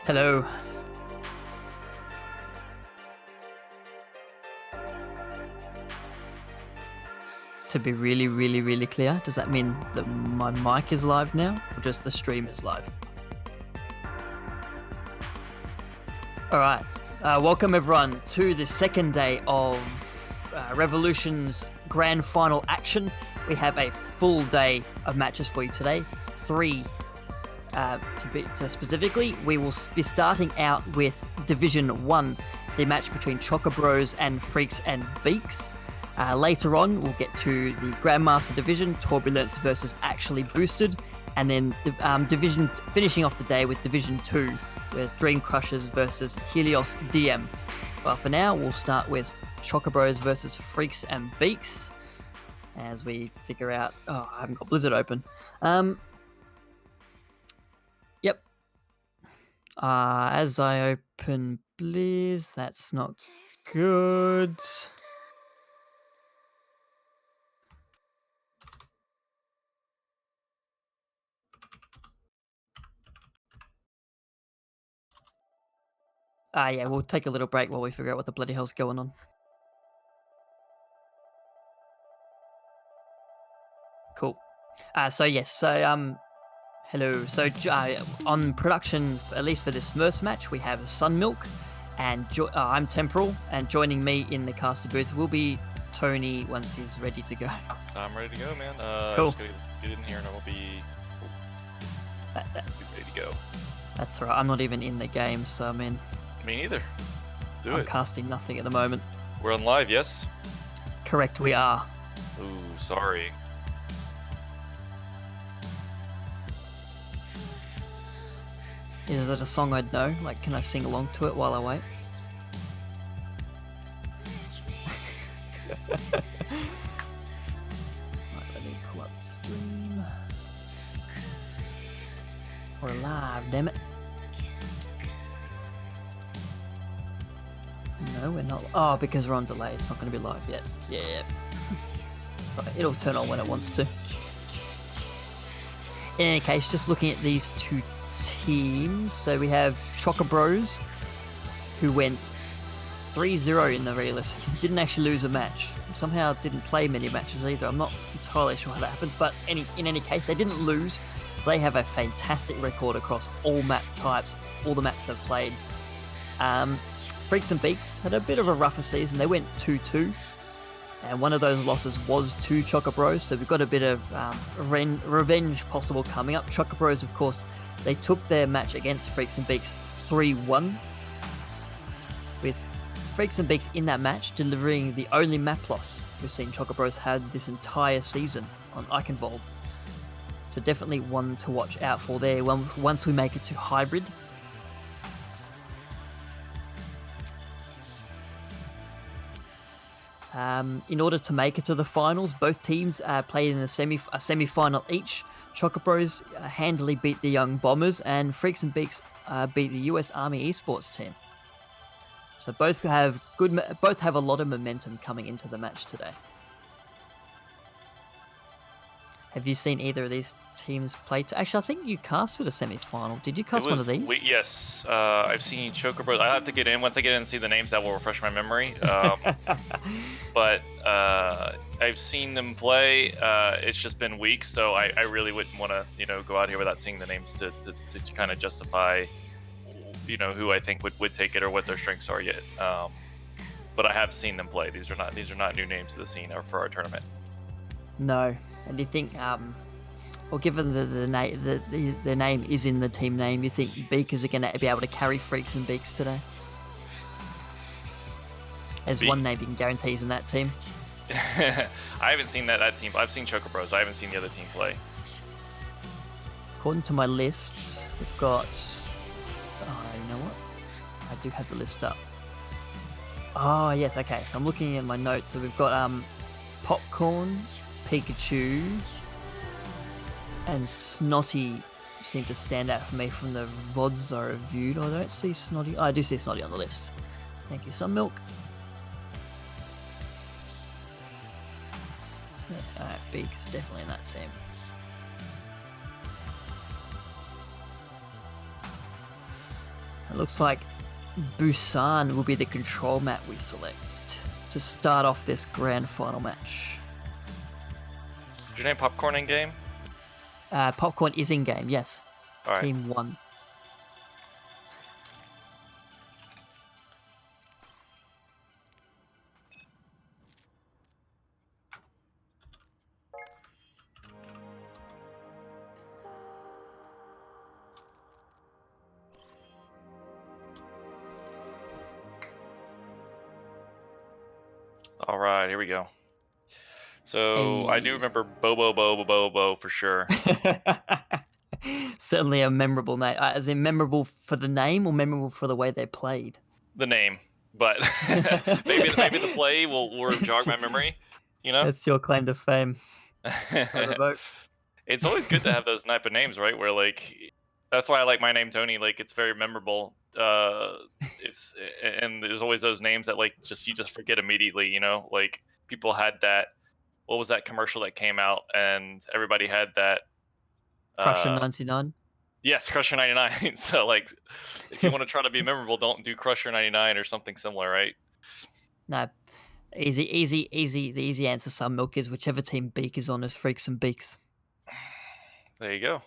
Hello. To be really clear, does that mean that my mic is live now, or just the stream is live? All right. Welcome everyone to the second day of Revolution's grand final action. We have a full day of matches for you today. Three, specifically. We will be starting out with Division 1, the match between Chocobros and Freaks and Beaks. Later on, we'll get to the Grandmaster Division, Turbulence versus Actually Boosted, and then the finishing off the day with Division 2, with Dream Crushers versus Helios DM. But for now, we'll start with Chocobros versus Freaks and Beaks, as we figure out... Oh, I haven't got Blizzard open. Yep. As I open Blizz, that's not good. Yeah, we'll take a little break while we figure out what the bloody hell's going on. Cool. Hello. So on production, at least for this first match, we have Sunmilk, and I'm Temporal, and joining me in the caster booth will be Tony once he's ready to go. I'm ready to go, man. Cool. I'm just gonna get in here and we'll be ready to go. That's right. I'm not even in the game, so I mean... Me neither. Let's do I'm it. casting nothing at the moment. We're on live, yes? Correct, we are. Ooh, sorry. Is it a song I'd know? Like, can I sing along to it while I wait? Right, let me pull up the stream. We're live, damn it. No, we're not. Oh, because we're on delay. It's not going to be live yet. Yeah. So it'll turn on when it wants to. In any case, just looking at these two teams. So we have Chocobros, who went 3-0 in the realist. Didn't actually lose a match. Somehow didn't play many matches either. I'm not entirely sure how that happens, but in any case, they didn't lose. So they have a fantastic record across all map types, all the maps they've played. Freaks and Beaks had a bit of a rougher season. They went 2-2, and one of those losses was to Chocobros, so we've got a bit of revenge possible coming up. Chocobros, of course, they took their match against Freaks and Beaks 3-1, with Freaks and Beaks in that match delivering the only map loss we've seen Chocobros had this entire season on Eichenwald. So definitely one to watch out for there once we make it to Hybrid. In order to make it to the finals, both teams played in a semi-final each. Chocobros handily beat the Young Bombers, and Freaks and Beaks beat the US Army Esports team. So both have a lot of momentum coming into the match today. Have you seen either of these teams play? Actually, I think you casted a semi-final. Did you cast one of these? Yes, I've seen Chocobros. I have to get in. Once I get in and see the names, that will refresh my memory. But I've seen them play. It's just been weeks, so I really wouldn't want to, go out here without seeing the names to kind of justify, who I think would take it or what their strengths are yet. But I have seen them play. These are not new names to the scene or for our tournament. No. And do you think, given the name is in the team name, you think Beakers are going to be able to carry Freaks and Beaks today? There's one name you can guarantee is in that team. I haven't seen that team. I've seen Chocobros. I haven't seen the other team play. According to my list, we've got... Oh, you know what? I do have the list up. Oh, yes, okay. So I'm looking at my notes. So we've got Popcorn, Pikachu, and Snotty seem to stand out for me from the VODs I reviewed. I don't see Snotty. Oh, I do see Snotty on the list. Thank you, Sunmilk. Yeah, alright, Beak is definitely in that team. It looks like Busan will be the control map we select to start off this grand final match. Is your name Popcorn in game? Popcorn is in game, yes. All right. Team 1. All right, here we go. So I do remember Bobo for sure. Certainly a memorable name. As in memorable for the name or memorable for the way they played? The name, but maybe the play will jog my memory. You know, That's your claim to fame. It's always good to have those type of names, right? Where like, that's why I like my name Tony. Like, it's very memorable. It's and there's always those names that like you just forget immediately. You know, like people had that. What was that commercial that came out and everybody had that? Crusher 99. Yes, Crusher 99. So like, if you want to try to be memorable, don't do Crusher 99 or something similar, right? No. Easy. The easy answer, Some Milk, is whichever team Beak is on is Freaks and Beaks. There you go.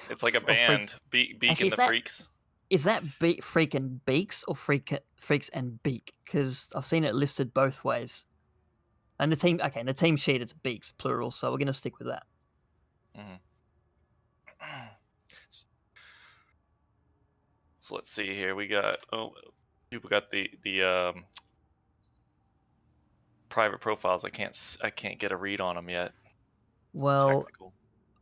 It's like a band. Beak and the Freaks. Is that Freak and Beaks or Freaks and Beak? Because I've seen it listed both ways. And the team sheet, it's Beaks, plural, so we're going to stick with that. Mm-hmm. So let's see here. We got people got the private profiles. I can't get a read on them yet. Well, Technical.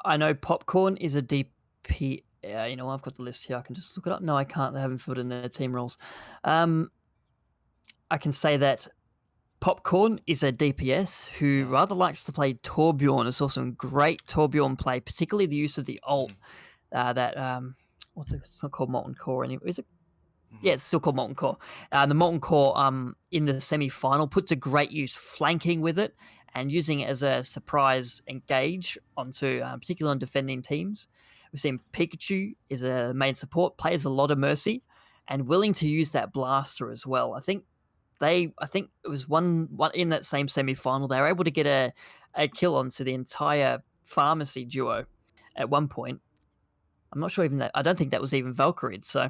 I know Popcorn is a DP. You know, I've got the list here. I can just look it up. No, I can't. They haven't filled in their team roles. I can say that Popcorn is a DPS who rather likes to play Torbjorn. It's also a great Torbjorn play, particularly the use of the ult. What's it? It's not called Molten Core anymore. Is it? Yeah, it's still called Molten Core. The Molten Core in the semi-final puts to great use flanking with it and using it as a surprise engage onto, particularly on defending teams. We've seen Pikachu is a main support, plays a lot of Mercy, and willing to use that blaster as well. I think it was one in that same semi-final. They were able to get a kill onto the entire Pharmacy duo at one point. I'm not sure even that. I don't think that was even Valkyrie. So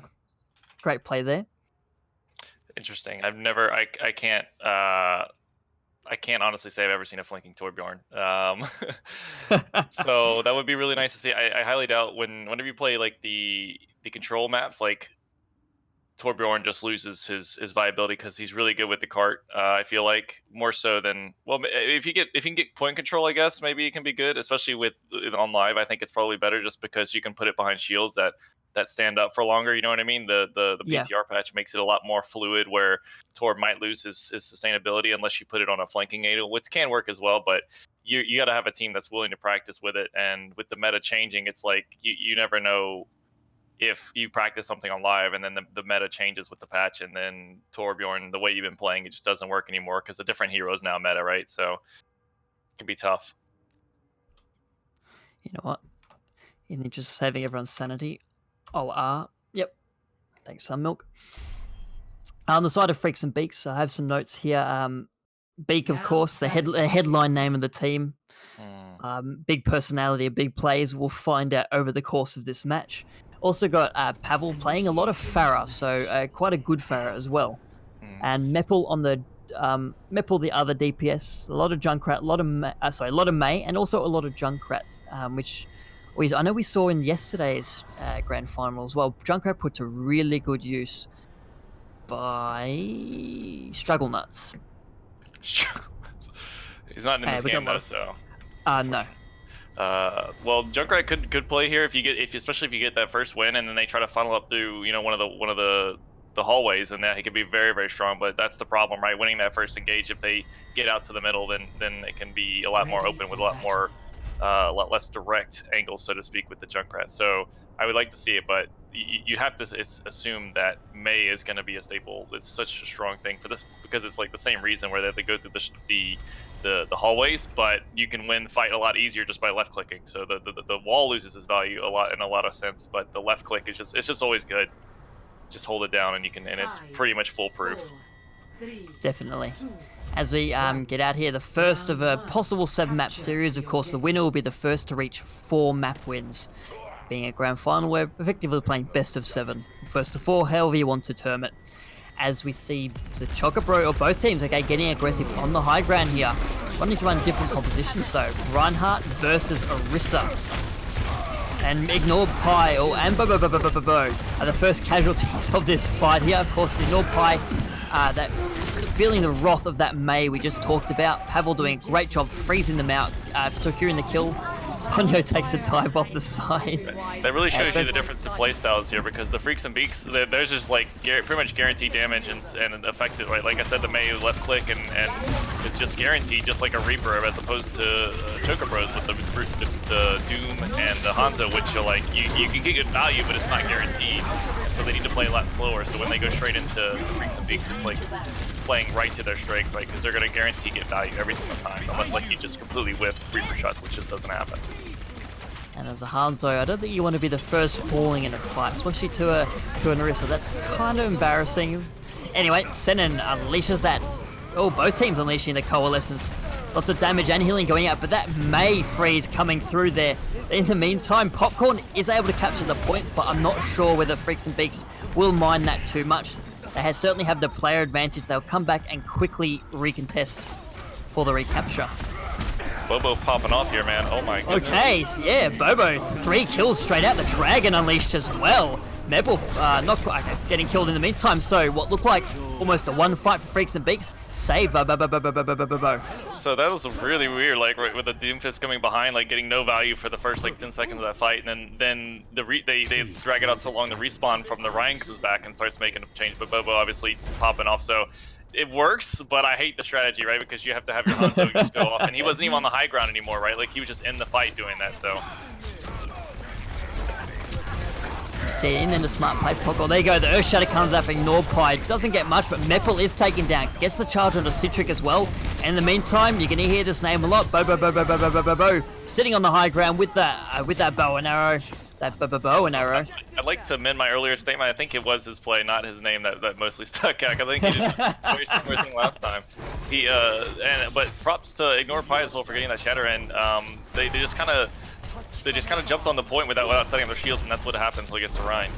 great play there. Interesting. I can't honestly say I've ever seen a flanking Torbjorn. So that would be really nice to see. I highly doubt whenever you play like the control maps, like Torbjorn just loses his viability because he's really good with the cart. I feel like more so than, well, if you can get point control, I guess maybe it can be good, especially with on live. I think it's probably better just because you can put it behind shields that stand up for longer. You know what I mean? The PTR patch makes it a lot more fluid, where Torb might lose his sustainability unless you put it on a flanking ADO, which can work as well, but you got to have a team that's willing to practice with it. And with the meta changing, it's like you never know if you practice something on live and then the meta changes with the patch, and then Torbjorn, the way you've been playing, it just doesn't work anymore because a different hero is now meta, right? So it can be tough. You know what? In the interest of saving everyone's sanity, yep. Thanks, Some Milk. On the side of Freaks and Beaks, I have some notes here. Beak, of course, the headline name of the team. Big personality, big plays. We'll find out over the course of this match. Also got Pavel playing a lot of Pharah, so quite a good Pharah as well. And Meppel on the the other DPS. A lot of Junkrat, a lot of Mei, and also a lot of Junkrats, which I know we saw in yesterday's grand final as well. Junkrat put to really good use by Struggle Nuts. He's not in this game though, so. No. Well, Junkrat could play here especially if you get that first win and then they try to funnel up through one of the hallways, and that he could be very, very strong. But that's the problem, right? Winning that first engage, if they get out to the middle, then it can be a lot more open with a lot less direct angles, so to speak, with the Junkrat. So I would like to see it, but you have to assume that Mei is going to be a staple. It's such a strong thing for this because it's like the same reason where they go through the hallways, but you can win fight a lot easier just by left clicking. So the wall loses its value a lot in a lot of sense, but the left click is just always good. just hold it down, and it's pretty much foolproof. Definitely. As we get out here, the first of a possible 7-map series. Of course, the winner will be the first to reach 4 map wins. Being a grand final, we're effectively playing best of 7. First to 4, however you want to term it. As we see the Chocobro, or both teams, okay, getting aggressive on the high ground here. Wanting to run different compositions though. Reinhardt versus Orisa. And Ignore Pi, and Bo are the first casualties of this fight here. Of course, Ignore Pi, that feeling the wrath of that Mei we just talked about. Pavel doing a great job freezing them out, securing the kill. Ponyo takes a dive off the side. That really shows you the difference in playstyles here, because the Freaks and Beaks, there's just like pretty much guaranteed damage and affected, right? Like I said, the Mei left click and it's just guaranteed, just like a Reaper, as opposed to Chocobros with the Doom and the Hanzo, which are like, you can get good value, but it's not guaranteed. So they need to play a lot slower. So when they go straight into the Freaks and Beaks, it's like playing right to their strength, right? Because they're going to guarantee get value every single time, unless like you just completely whiff Reaper shots, which just doesn't happen. And as a Hanzo, I don't think you want to be the first falling in a fight, especially to an Orisa. That's kind of embarrassing. Anyway, Senin unleashes that. Oh, both teams unleashing the Coalescence. Lots of damage and healing going out, but that Mei freeze coming through there. In the meantime, Popcorn is able to capture the point, but I'm not sure whether Freaks and Beaks will mind that too much. They certainly have the player advantage. They'll come back and quickly recontest for the recapture. Bobo popping off here, man. Oh my goodness. Okay, yeah, Bobo, 3 kills straight out. The Dragon unleashed as well. Mebble not quite getting killed in the meantime. So what looked like almost a 1 fight for Freaks and Beaks, saved by Bobo. So that was really weird, like right with the Doomfist coming behind, like getting no value for the first like 10 seconds of that fight, and then they drag it out so long the respawn from the Ryan comes back and starts making a change, but Bobo obviously popping off. So it works, but I hate the strategy, right? Because you have to have your Hanzo just go off, and he wasn't even on the high ground anymore, right? Like he was just in the fight doing that. So. See, and then the smart play Pokemon. There you go, the Earth Shatter comes out for Ignore Pi. Doesn't get much, but Meppel is taken down. Gets the charge onto Citric as well. And in the meantime, you're going to hear this name a lot. Bo. Sitting on the high ground with that bow and arrow. Bow and arrow. I'd like to amend my earlier statement. I think it was his play, not his name, that mostly stuck out. I think he just very similar thing last time. But props to Ignore Pi as well for getting that shatter, and they just kind of jumped on the point without setting up their shields, and that's what happens when it gets to Ryan.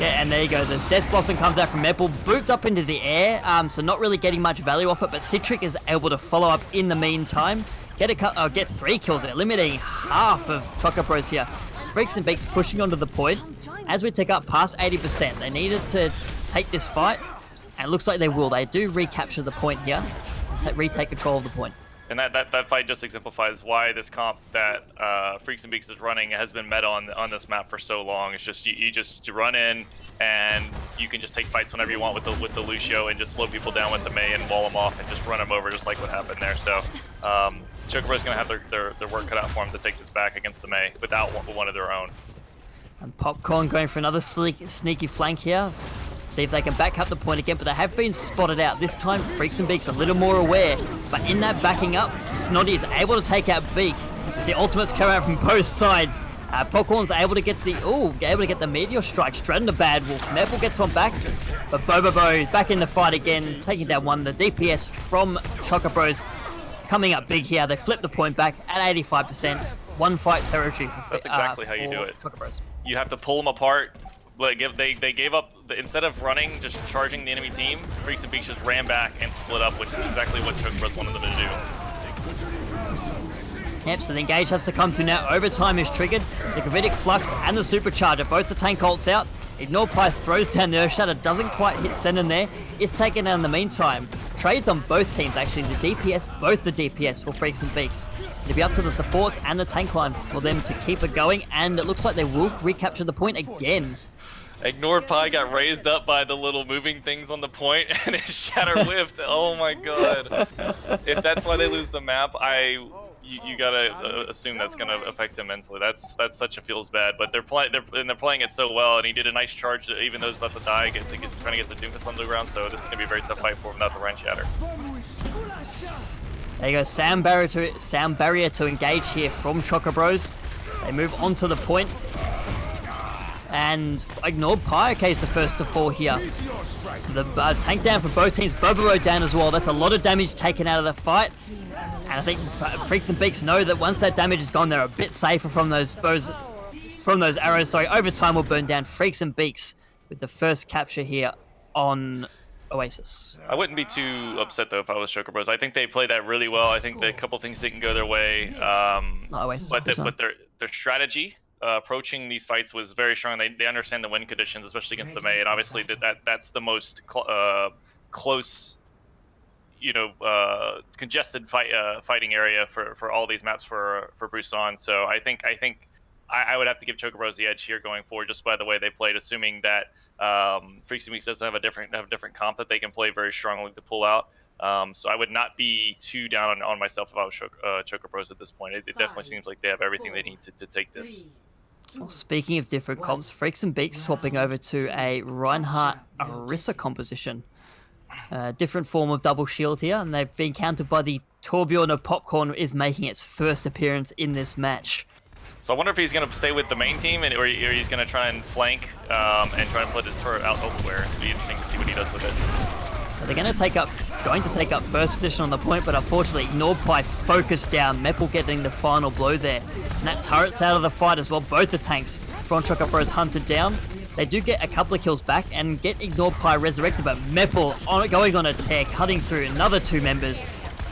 Yeah, and there you go. The Death Blossom comes out from Meppel, booped up into the air, so not really getting much value off it, but Citric is able to follow up in the meantime. Get 3 kills, eliminating half of Chocobros here. Freaks and Beaks pushing onto the point. As we take up past 80%, they needed to take this fight, and it looks like they will. They do recapture the point here, retake control of the point. And that fight just exemplifies why this comp that Freaks and Beaks is running has been meta on this map for so long. It's just you run in and you can just take fights whenever you want with the Lucio and just slow people down with the Mei and wall them off and just run them over, just like what happened there. So Chocobro's gonna have their work cut out for them to take this back against the Mei without one of their own. And Popcorn going for another sneaky flank here. See if they can back up the point again, but they have been spotted out. This time, Freaks and Beaks a little more aware. But in that backing up, Snotty is able to take out Beak. You see ultimates come out from both sides. Popcorn's able to get the Meteor Strike straight into Bad Wolf. Meppel gets one back, but Bobo back in the fight again, taking down one. The DPS from Chocobros coming up big here. They flip the point back at 85%. 1 fight territory for That's exactly how you do it. Chocobros. You have to pull them apart. They gave up, instead of running, just charging the enemy team, Freaks and Beaks just ran back and split up, which is exactly what Chocobros wanted them to do. Yep, so the engage has to come through now. Overtime is triggered. The Gravitic Flux and the Supercharger, both the tank ults out. Ignore Pi throws down the Earth Shatter, doesn't quite hit Senden there. It's taken down in the meantime. Trades on both teams, actually. The DPS, both the DPS for Freaks and Beaks. It'll be up to the supports and the tank line for them to keep it going, and it looks like they will recapture the point again. Ignore Pi got raised up by the little moving things on the point, and his shatter whiffed. Oh my god! If that's why they lose the map, you gotta assume that's gonna affect him mentally. That's such a feels bad. But they're playing it so well, and he did a nice charge, even though he's about to die, trying to get the Doomfist on the ground. So this is gonna be a very tough fight for him without the Ryan shatter. There you go, sound barrier to engage here from Chocobros. They move onto the point. And ignored Pi. Okay, is the first to fall here. So the tank down for both teams. Bobo down as well. That's a lot of damage taken out of the fight. And I think Freaks and Beaks know that once that damage is gone, they're a bit safer from those bows, from those arrows. Sorry, Overtime will burn down Freaks and Beaks with the first capture here on Oasis. I wouldn't be too upset though if I was Choker Bros. I think they played that really well. I think that a couple things didn't go their way. Oasis, but their strategy approaching these fights was very strong. They understand the win conditions, especially against the Mei, and obviously that's the most close, congested fighting area for all these maps for Busan. So I think I would have to give Choker Bros the edge here going forward, just by the way they played, assuming that Freaks and Weeks doesn't have a different comp that they can play very strongly to pull out. So I would not be too down on myself if I was Choker Bros at this point. It definitely seems like they have everything they need to take this. Well, speaking of different comps, Freaks and Beaks swapping over to a Reinhardt Orisa composition. Different form of double shield here, and they've been countered by the Torbjorn of Popcorn is making its first appearance in this match. So I wonder if he's going to stay with the main team, or he's going to try and flank and try and put his turret out elsewhere. It'll be interesting to see what he does with it. So they're going to take up first position on the point, but unfortunately ignored by focus down. Meppel getting the final blow there. And that turret's out of the fight as well. Both the tanks from Choker Bros hunted down. They do get a couple of kills back and get ignored by resurrected, but Meppel going on a tear, cutting through another two members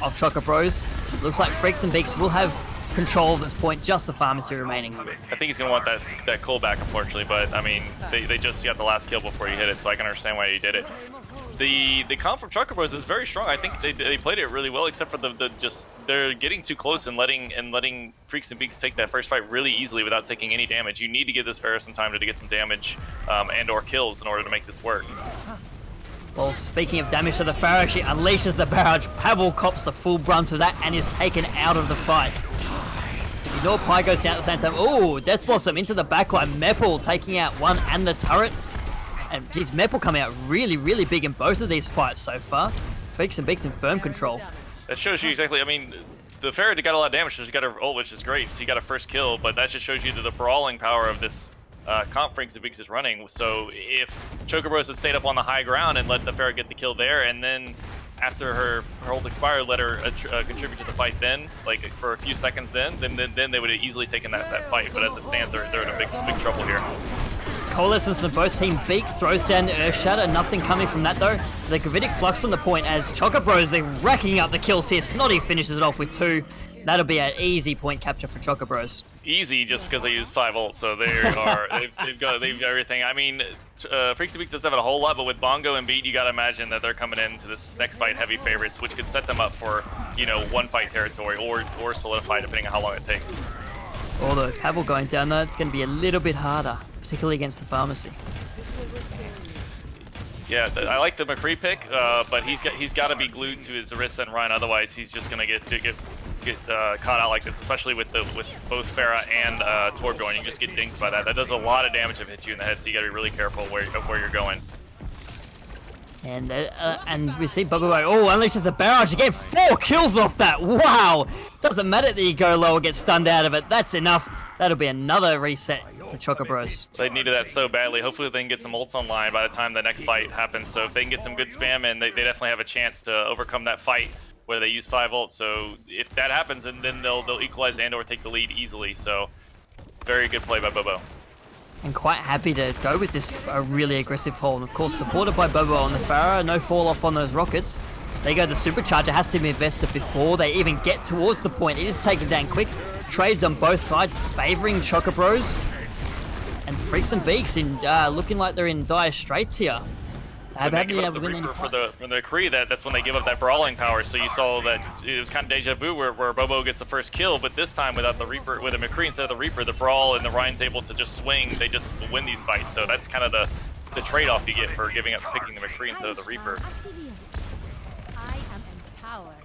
of Choker Bros. Looks like Freaks and Beaks will have control of this point, just the pharmacy remaining. I think he's going to want that call back, unfortunately, but I mean, they just got the last kill before he hit it, so I can understand why he did it. The comp from Choker Bros is very strong. I think they played it really well, except for they're getting too close and letting Freaks and Beaks take that first fight really easily without taking any damage. You need to give this Pharah some time to get some damage and or kills in order to make this work. Well, speaking of damage to the Pharah, she unleashes the barrage. Pavel cops the full brunt of that and is taken out of the fight. Ignore Pi goes down at the same time. Oh, Death Blossom into the backline. Meppel taking out one and the turret. And geez, Meppel coming out really, really big in both of these fights so far. Freaks and Beaks in firm control. That shows you exactly, I mean, the Pharah got a lot of damage, so she got her ult, which is great. She got a first kill, but that just shows you the brawling power of this comp Freaks and Beaks is running. So if Choker Bros had stayed up on the high ground and let the Pharah get the kill there, and then after her ult expired, let her contribute to the fight then, like for a few seconds then they would have easily taken that fight. But as it stands, they're in a big trouble here. Coalescence of both team. Beak throws down the Earthshatter. Nothing coming from that though. The Gravitic Flux on the point as Choker Bros, they're racking up the kills here. Snotty finishes it off with 2. That'll be an easy point capture for Choker Bros. Easy just because they use 5 ults, so they've got everything. I mean, Freaks and Beaks doesn't have a whole lot, but with Bongo and Beat, you gotta imagine that they're coming into this next fight heavy favorites, which could set them up for, one fight territory or solidify depending on how long it takes. Although Pavel going down there, it's going to be a little bit harder, particularly against the pharmacy. Yeah, I like the McCree pick, but he's got to be glued to his Orisa and Ryan, otherwise he's just gonna get caught out like this, especially with both Pharah and Torbjorn. You just get dinked by that. That does a lot of damage if it hits you in the head, so you got to be really careful where you're going. And we see Bobo unleashes the barrage again. 4 kills off that. Wow! Doesn't matter that you go low or get stunned out of it. That's enough. That'll be another reset for Choker Bros. They needed that so badly. Hopefully they can get some ults online by the time the next fight happens. So if they can get some good spam in, they definitely have a chance to overcome that fight where they use 5 ults. So if that happens, then they'll equalize and or take the lead easily. So very good play by Bobo. And quite happy to go with this really aggressive haul. And of course, supported by Bobo on the Pharah. No fall off on those rockets. They go the supercharger. Has to be invested before they even get towards the point. It is taken down quick. Trades on both sides favoring Choker Bros. And Freaks and Beaks looking like they're in dire straits here. When they give up the Reaper for the Kree, that's when they give up that brawling power. So you saw that it was kind of deja vu where Bobo gets the first kill, but this time without the Reaper, with a McCree instead of the Reaper, the brawl and the Ryan's able to just swing. They just win these fights. So that's kind of the trade-off you get for picking the McCree instead of the Reaper.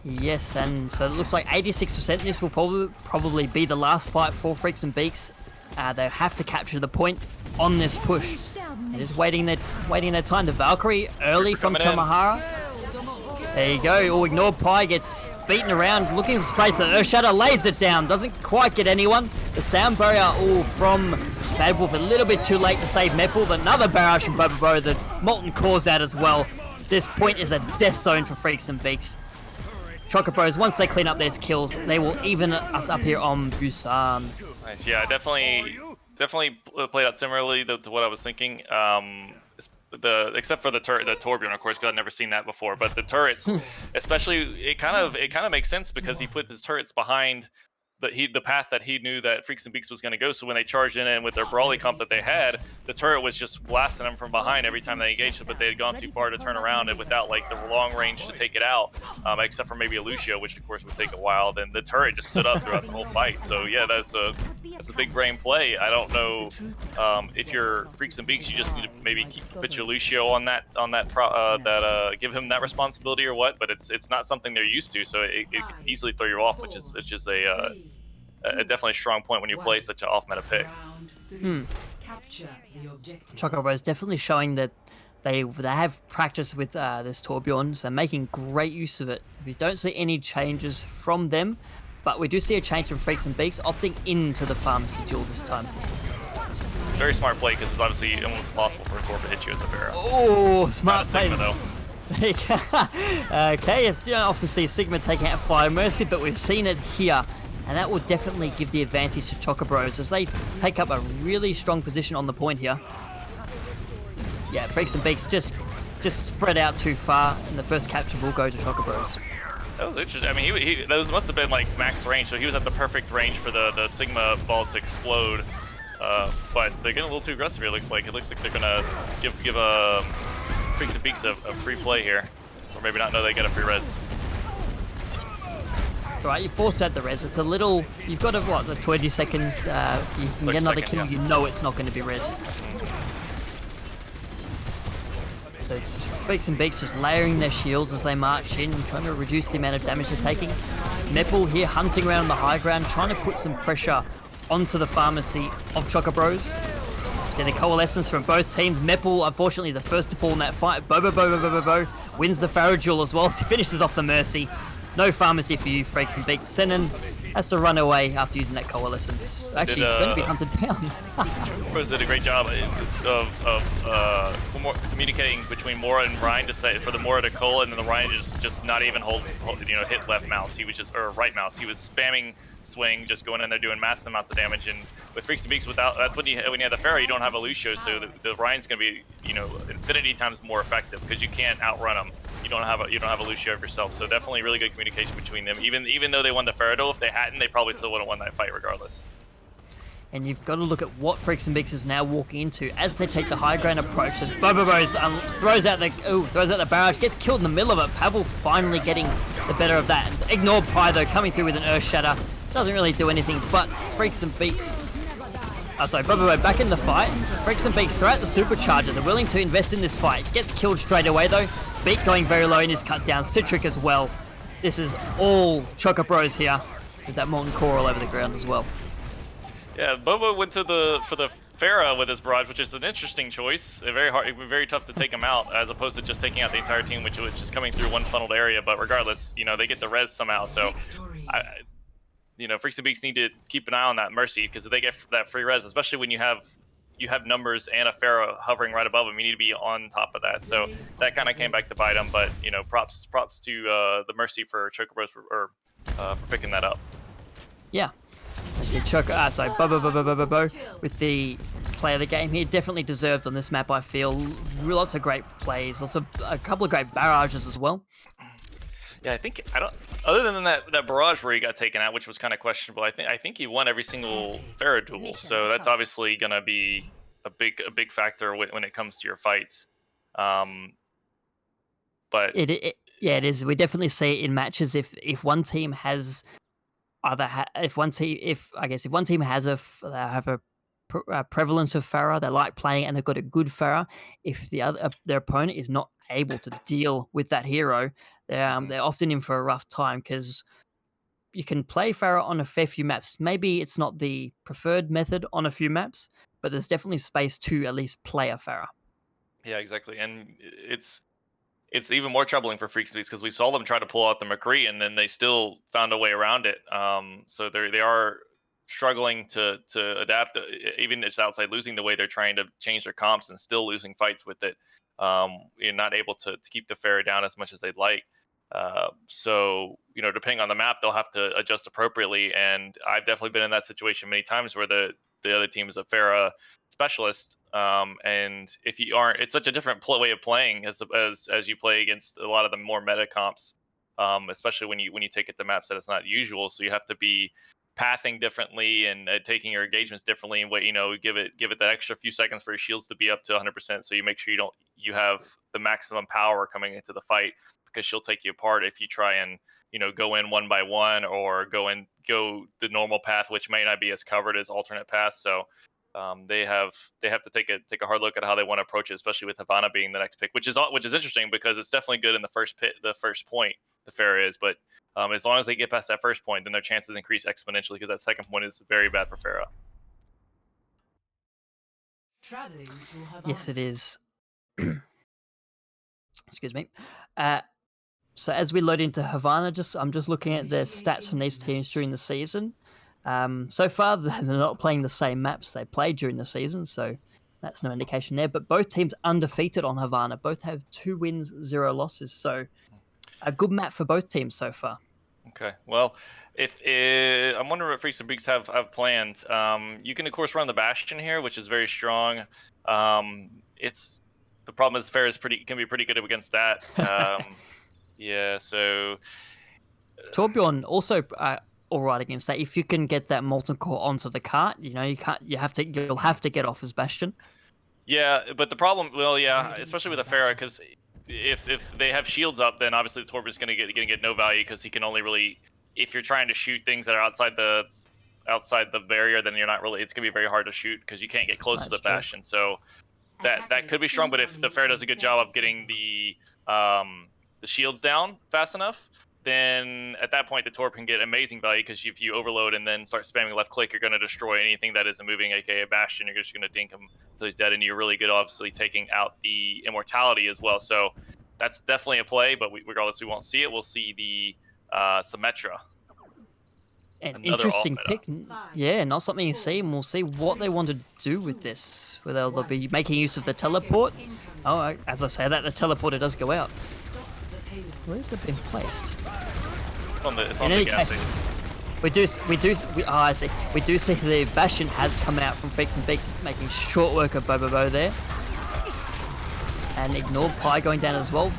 Yes, and so it looks like 86%. This will probably be the last fight for Freaks and Beaks. They have to capture the point on this push. They're just waiting their time. The Valkyrie early from Tomahara. There you go. Oh, ignored Pi gets beaten around, looking for space. The Earthshatter lays it down. Doesn't quite get anyone. The sound barrier from Bad Wolf a little bit too late to save Meppel, but another barrage from Bobo. The Molten Core's out as well. This point is a death zone for Freaks and Beaks. Chocobros, once they clean up their kills, they will even us up here on Busan. Nice, yeah, definitely played out similarly to what I was thinking. Except for the Torbjorn, of course, because I've never seen that before. But the turrets, especially, it kind of makes sense because he put his turrets behind the path that he knew that Freaks and Beaks was going to go. So when they charged in with their brawly comp that they had, the turret was just blasting them from behind every time they engaged it, but they had gone too far to turn around and without like the long range to take it out, except for maybe a Lucio, which of course would take a while. Then the turret just stood up throughout the whole fight. So yeah, that's a big brain play. I don't know if you're Freaks and Beaks, you just need to maybe put your Lucio on that give him that responsibility or what. But it's not something they're used to, so it can easily throw you off, which is a definitely strong point when you play such an off-meta pick. Chocobo is definitely showing that they have practice with this Torbjorn, so making great use of it. We don't see any changes from them, but we do see a change from Freaks and Beaks opting into the Pharmacy duel this time. Very smart play because it's obviously almost impossible for a Torb to hit you as a Pharaoh. Oh, smart save. though. Okay, it's often see Sigma taking out Fire Mercy, but we've seen it here. And that will definitely give the advantage to Chocobros as they take up a really strong position on the point here. Yeah, Freaks and Beaks just spread out too far, and the first capture will go to Chocobros. That was interesting. I mean, those must have been like max range, so he was at the perfect range for the Sigma balls to explode. But they're getting a little too aggressive here. It looks like they're gonna give Freaks and Beaks a free play here, or maybe not know they get a free res. It's alright, you forced out the res. It's a little... You've got to, the 20 seconds? You can get another kill, you know it's not going to be resed. So, Freaks and Beaks just layering their shields as they march in, trying to reduce the amount of damage they're taking. Meppel here hunting around the high ground, trying to put some pressure onto the Pharmacy of Chocobros. So the coalescence from both teams. Meppel, unfortunately, the first to fall in that fight. Bobo wins the Pharaoh duel as well, so he finishes off the Mercy. No Pharmacy for you, Freaks and Beaks. Senin has to run away after using that coalescence. Actually, it's going to be hunted down. Chocobros did a great job of communicating between Mora and Ryan to say for the Mora to Cole, and then the Ryan just not even hit left mouse. He was or right mouse. He was spamming swing, just going in there doing massive amounts of damage. And with Freaks and Beaks, that's when you have the Pharaoh, you don't have a Lucio, so the Ryan's going to be infinity times more effective because you can't outrun him. You don't have a Lucio of yourself, so definitely really good communication between them. Even though they won the Pharaoh duel, if they hadn't, they probably still would have won that fight regardless. And you've got to look at what Freaks and Beaks is now walking into as they take the high ground approach. As Bobo throws out the barrage, gets killed in the middle of it. Pavel finally getting the better of that. And ignore Pi though, coming through with an Earth Shatter. Doesn't really do anything, but Freaks and Beaks. Bobo back in the fight. Freaks and Beaks throw out the supercharger. They're willing to invest in this fight. Gets killed straight away though. Beak going very low in his cut down. Citric as well. This is all Chocobros here with that Molten Core all over the ground as well. Yeah, Bobo went for the Pharah with his barrage, which is an interesting choice. Very tough to take him out, as opposed to just taking out the entire team, which was just coming through one funneled area. But regardless, they get the res somehow. So, Freaks and Beaks need to keep an eye on that Mercy, because if they get that free res, especially when you have numbers and a Pharaoh hovering right above them, you need to be on top of that. So that kind of came back to bite them. But props to the Mercy for Chocobros for picking that up. Yeah. I see Bobo with the play of the game here. Definitely deserved on this map, I feel. Lots of great plays, a couple of great barrages as well. Yeah, other than that barrage where he got taken out, which was kind of questionable, I think he won every single Pharaoh duel. So that's obviously going to be a big factor when it comes to your fights. But it is. We definitely see it in matches if one team has if one team has a prevalence of Pharah, they like playing and they've got a good Pharah. If their opponent is not able to deal with that hero, they're often in for a rough time, because you can play Pharah on a fair few maps. Maybe it's not the preferred method on a few maps, but there's definitely space to at least play a Pharah. Yeah, exactly, and it's even more troubling for Freaks because we saw them try to pull out the McCree and then they still found a way around it. So they are struggling to adapt, even just outside losing the way they're trying to change their comps and still losing fights with it. You're not able to keep the Pharah down as much as they'd like. So, depending on the map, they'll have to adjust appropriately. And I've definitely been in that situation many times where the other team is a Pharah specialist. And if you aren't, it's such a different way of playing as you play against a lot of the more meta comps, especially when you take it to maps that it's not usual. So you have to be pathing differently and taking your engagements differently, and give it that extra few seconds for your shields to be up to 100%. So you make sure you have the maximum power coming into the fight, because she'll take you apart if you try and go in one by one, or go the normal path, which may not be as covered as alternate paths. So they have to take a hard look at how they want to approach it, especially with Havana being the next pick, which is interesting because it's definitely good in the first point the Pharah is, but as long as they get past that first point, then their chances increase exponentially, because that second point is very bad for Pharah. Yes, it is. Excuse me. So as we load into Havana, I'm just looking at the stats from these teams during the season. So far, they're not playing the same maps they played during the season, so that's no indication there. But both teams undefeated on Havana. Both have 2 wins, 0 losses. So a good map for both teams so far. Okay. Well, I'm wondering what Freaks and Beaks have planned. You can of course run the Bastion here, which is very strong. The problem is Pharah can be pretty good against that. Yeah. So Torbjorn also all right against that. If you can get that molten core onto the cart, you'll have to get off his Bastion. Yeah, but the problem, especially with a Pharah, because if they have shields up, then obviously the Torb is going to get no value, because he can only really, if you're trying to shoot things that are outside the barrier, then it's going to be very hard to shoot because you can't get close to the Bastion. So that could be strong, but if the Pharah does a good job of getting the shields down fast enough, then at that point the Torb can get amazing value, because if you overload and then start spamming left click, you're going to destroy anything that isn't moving, aka Bastion. You're just going to dink him until he's dead, and you're really good obviously taking out the immortality as well. So that's definitely a play, but regardless, we won't see it. We'll see the Symmetra. An interesting pick. Yeah, not something you see, and we'll see what they want to do with this. Whether they'll be making use of the teleport. Oh, as I say that, the teleporter does go out. Where has it been placed? It's on the gas station. I see. We do see the Bastion has come out from Freaks and Beaks, making short work of Bobo there. And Ignored Pie going down as well.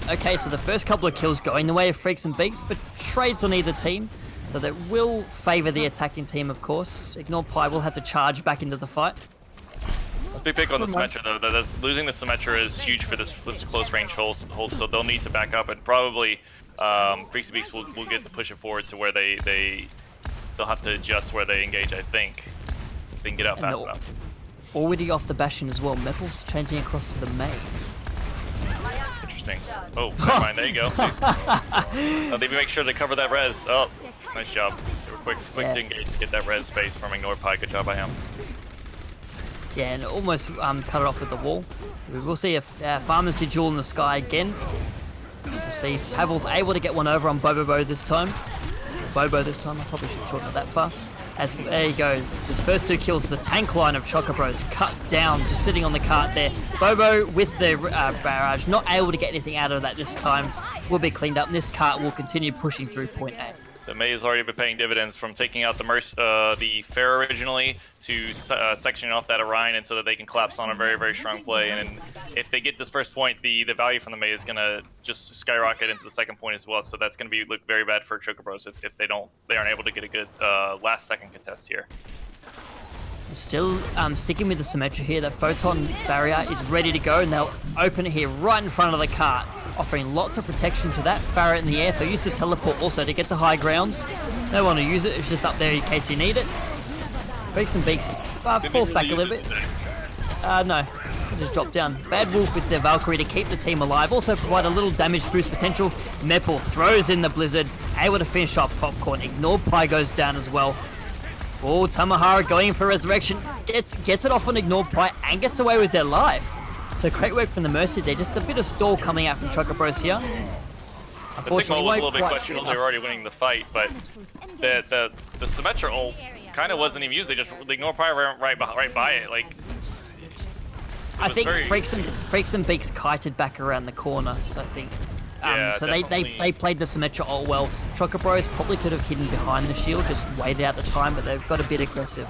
Okay, so the first couple of kills going the way of Freaks and Beaks, but trades on either team. So that will favour the attacking team, of course. Ignored Pie will have to charge back into the fight. Big pick on the Symmetra, though. Losing the Symmetra is huge for this close range hold, so they'll need to back up, and probably Freaks and Beaks will get to push it forward to where they'll have to adjust where they engage, I think. If they can get out fast enough. Already off the Bastion as well. Mepple's changing across to the main. Interesting. Oh, never mind. There you go. They make sure to cover that res. Oh, nice job. They were quick to engage to get that res space from Ignored Pie. Good job by him. Yeah, and almost cut it off with the wall. We will see a Pharmacy Jewel in the sky again. We'll see if Pavel's able to get one over on Bobo this time. I probably should shorten it that far. There you go. The first 2 kills, the tank line of Choco Bros cut down, just sitting on the cart there. Bobo with the barrage, not able to get anything out of that this time. Will be cleaned up, and this cart will continue pushing through point A. The May has already been paying dividends from taking out the Pharah originally to sectioning off that Orion, and so that they can collapse on a very, very strong play. And if they get this first point, the value from the May is going to just skyrocket into the second point as well. So that's going to look very bad for Choco Bros if they aren't able to get a good last second contest here. Still sticking with the Symmetra here. That Photon barrier is ready to go, and they'll open it here right in front of the cart, offering lots of protection to that Pharah in the air. They'll use the teleport also to get to high ground. They want to use it, it's just up there in case you need it. Freaks and Beaks falls back a little bit. No, just drop down. Bad Wolf with the Valkyrie to keep the team alive. Also provide a little damage boost potential. Meppel throws in the Blizzard, able to finish off Popcorn. Ignored Pie goes down as well. Oh, Tamahara going for Resurrection. Gets it off on Ignored Pie and gets away with their life. So great work from the Mercy there. Just a bit of stall coming out from Choco Bros here. The Sigma was a won't little bit quite questionable. enough. They were already winning the fight, but the Symmetra ult kind of wasn't even used. They ignored Pyro right by it. Like, I think Freaks and Beaks kited back around the corner, so I think. Yeah, so they played the Symmetra ult well. Choco Bros probably could have hidden behind the shield, just waited out the time, but they've got a bit aggressive.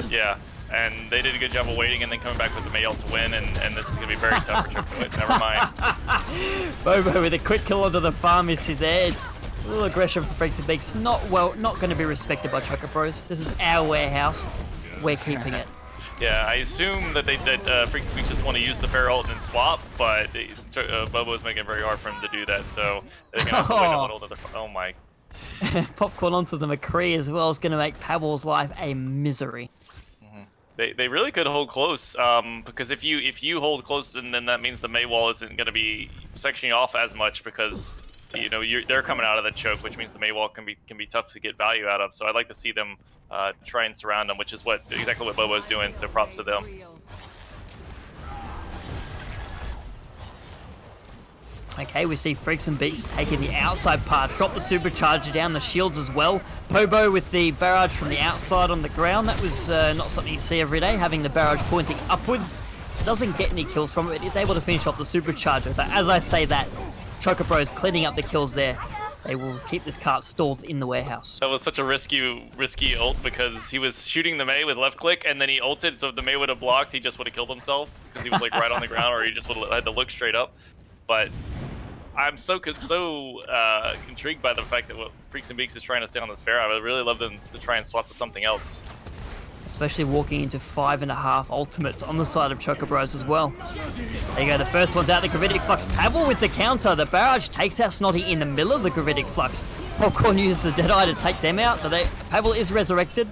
Yeah, and they did a good job of waiting and then coming back with the May ult to win, and this is going to be very tough for Choco. Never mind. Bobo with a quick kill onto the farm is there. A little aggression from Freaks and Beaks. Not going to be respected by Choco Bros. This is our warehouse. We're keeping it. Yeah, I assume that Freaks and Beaks just want to use the Fair ult and swap, but Bobo is making it very hard for him to do that, so they're going to have to wait a little to the... Oh my... Popcorn onto the McCree as well is going to make Pavel's life a misery. They really could hold close, because if you hold close, then that means the May wall isn't going to be sectioning off as much because they're coming out of the choke, which means the May wall can be tough to get value out of. So I'd like to see them try and surround them, which is exactly what Bobo's doing. So props to them. Okay, we see Freaks and Beaks taking the outside part, drop the supercharger down the shields as well. Pobo with the barrage from the outside on the ground. That was not something you see every day, having the barrage pointing upwards. Doesn't get any kills from it, is able to finish off the supercharger. But as I say that, Choco Bros cleaning up the kills there. They will keep this cart stalled in the warehouse. That was such a risky ult because he was shooting the May with left click and then he ulted, so if the May would have blocked, he just would have killed himself because he was like right on the ground, or he just would have had to look straight up. But I'm so intrigued by the fact that what Freaks and Beaks is trying to stay on this fair. I would really love them to try and swap to something else. Especially walking into 5.5 ultimates on the side of Choco Bros as well. There you go, the first one's out, the Gravitic Flux. Pavel with the counter. The barrage takes out Snotty in the middle of the Gravitic Flux. Popcorn used the Deadeye to take them out, but Pavel is resurrected.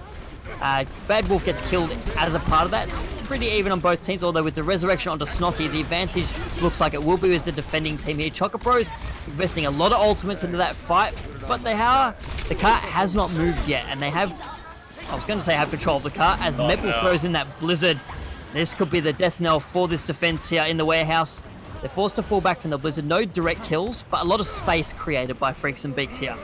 Bad Wolf gets killed as a part of that. It's pretty even on both teams, although with the resurrection onto Snotty, the advantage looks like it will be with the defending team here. Choco Bros investing a lot of ultimates into that fight, but the cart has not moved yet, and they have, I was going to say have control of the cart, as Meppel throws in that Blizzard. This could be the death knell for this defense here in the warehouse. They're forced to fall back from the Blizzard. No direct kills, but a lot of space created by Freaks and Beaks here.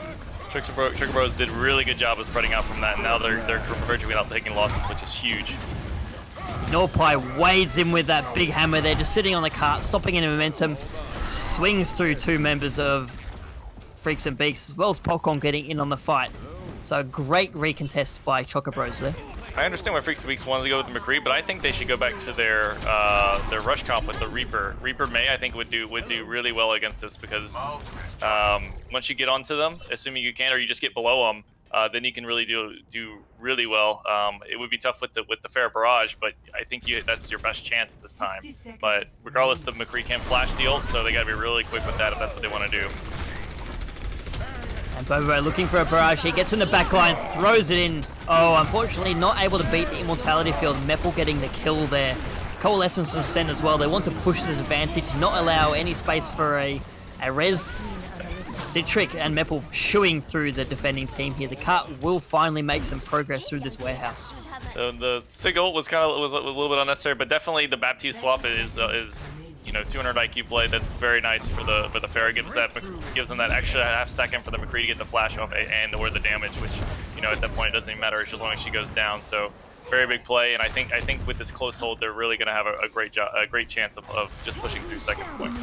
Choco Bros did a really good job of spreading out from that, and now they're converging without taking losses, which is huge. Norpai wades in with that big hammer there, just sitting on the cart, stopping any momentum. Swings through two members of Freaks and Beaks, as well as Popcorn getting in on the fight. So a great recontest by Choco Bros there. I understand why Freaks and Beaks wanted to go with the McCree, but I think they should go back to their rush comp with the Reaper. Reaper May, I think, would do really well against this because once you get onto them, assuming you can, or you just get below them, then you can really do really well. It would be tough with the fair barrage, but I think that's your best chance at this time. But regardless, the McCree can flash the ult, so they got to be really quick with that if that's what they want to do. And Bobo looking for a barrage. He gets in the back line, throws it in. Oh, unfortunately not able to beat the Immortality Field. Meppel getting the kill there. Coalescence is sent as well. They want to push this advantage, not allow any space for a res. Citric and Meppel shooing through the defending team here. The cart will finally make some progress through this warehouse. The Sig ult was a little bit unnecessary, but definitely the Baptiste swap is 200 IQ play. That's very nice for the Fair. Gives them that extra half second for the McCree to get the flash off and or the damage, which at that point it doesn't even matter as long as she goes down. So very big play, and I think with this close hold, they're really going to have a great chance of just pushing through second point.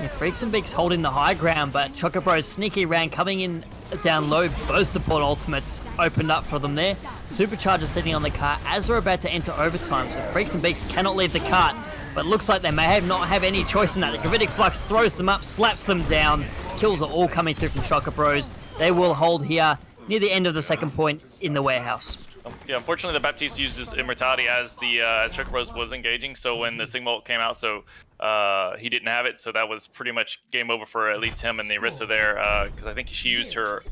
Yeah, Freaks and Beaks holding the high ground, but Choco Bros sneaky round coming in down low. Both support ultimates opened up for them there. Supercharger sitting on the cart as we're about to enter overtime, so Freaks and Beaks cannot leave the cart. But looks like they may not have any choice in that. The Gravitic Flux throws them up, slaps them down. Kills are all coming through from Choco Bros. They will hold here near the end of the second point in the warehouse. Yeah, unfortunately, the Baptiste uses Immortality as Choco Bros was engaging. So when the Sigma ult came out, he didn't have it. So that was pretty much game over for at least him and the Orisa there, because I think she used her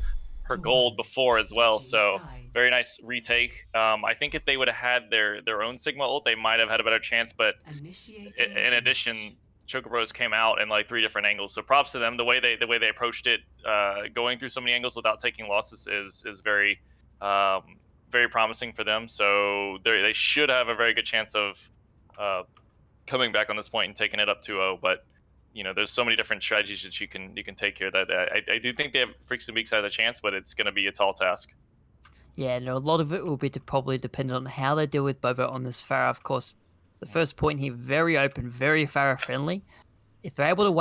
gold before as well. So very nice retake. I think if they would have had their own Sigma ult, they might have had a better chance. But in addition, Choco Bros came out in like 3 different angles. So props to them. The way they approached it, going through so many angles without taking losses is very very promising for them. So they should have a very good chance of coming back on this point and taking it up 2-0. But you know, there's so many different strategies that you can take here that I do think they have Freaks and Beaks has a chance, but it's going to be a tall task. Yeah, no, a lot of it will be probably dependent on how they deal with Bobo on this Pharah. Of course, the first point here, very open, very Pharah friendly. If they're able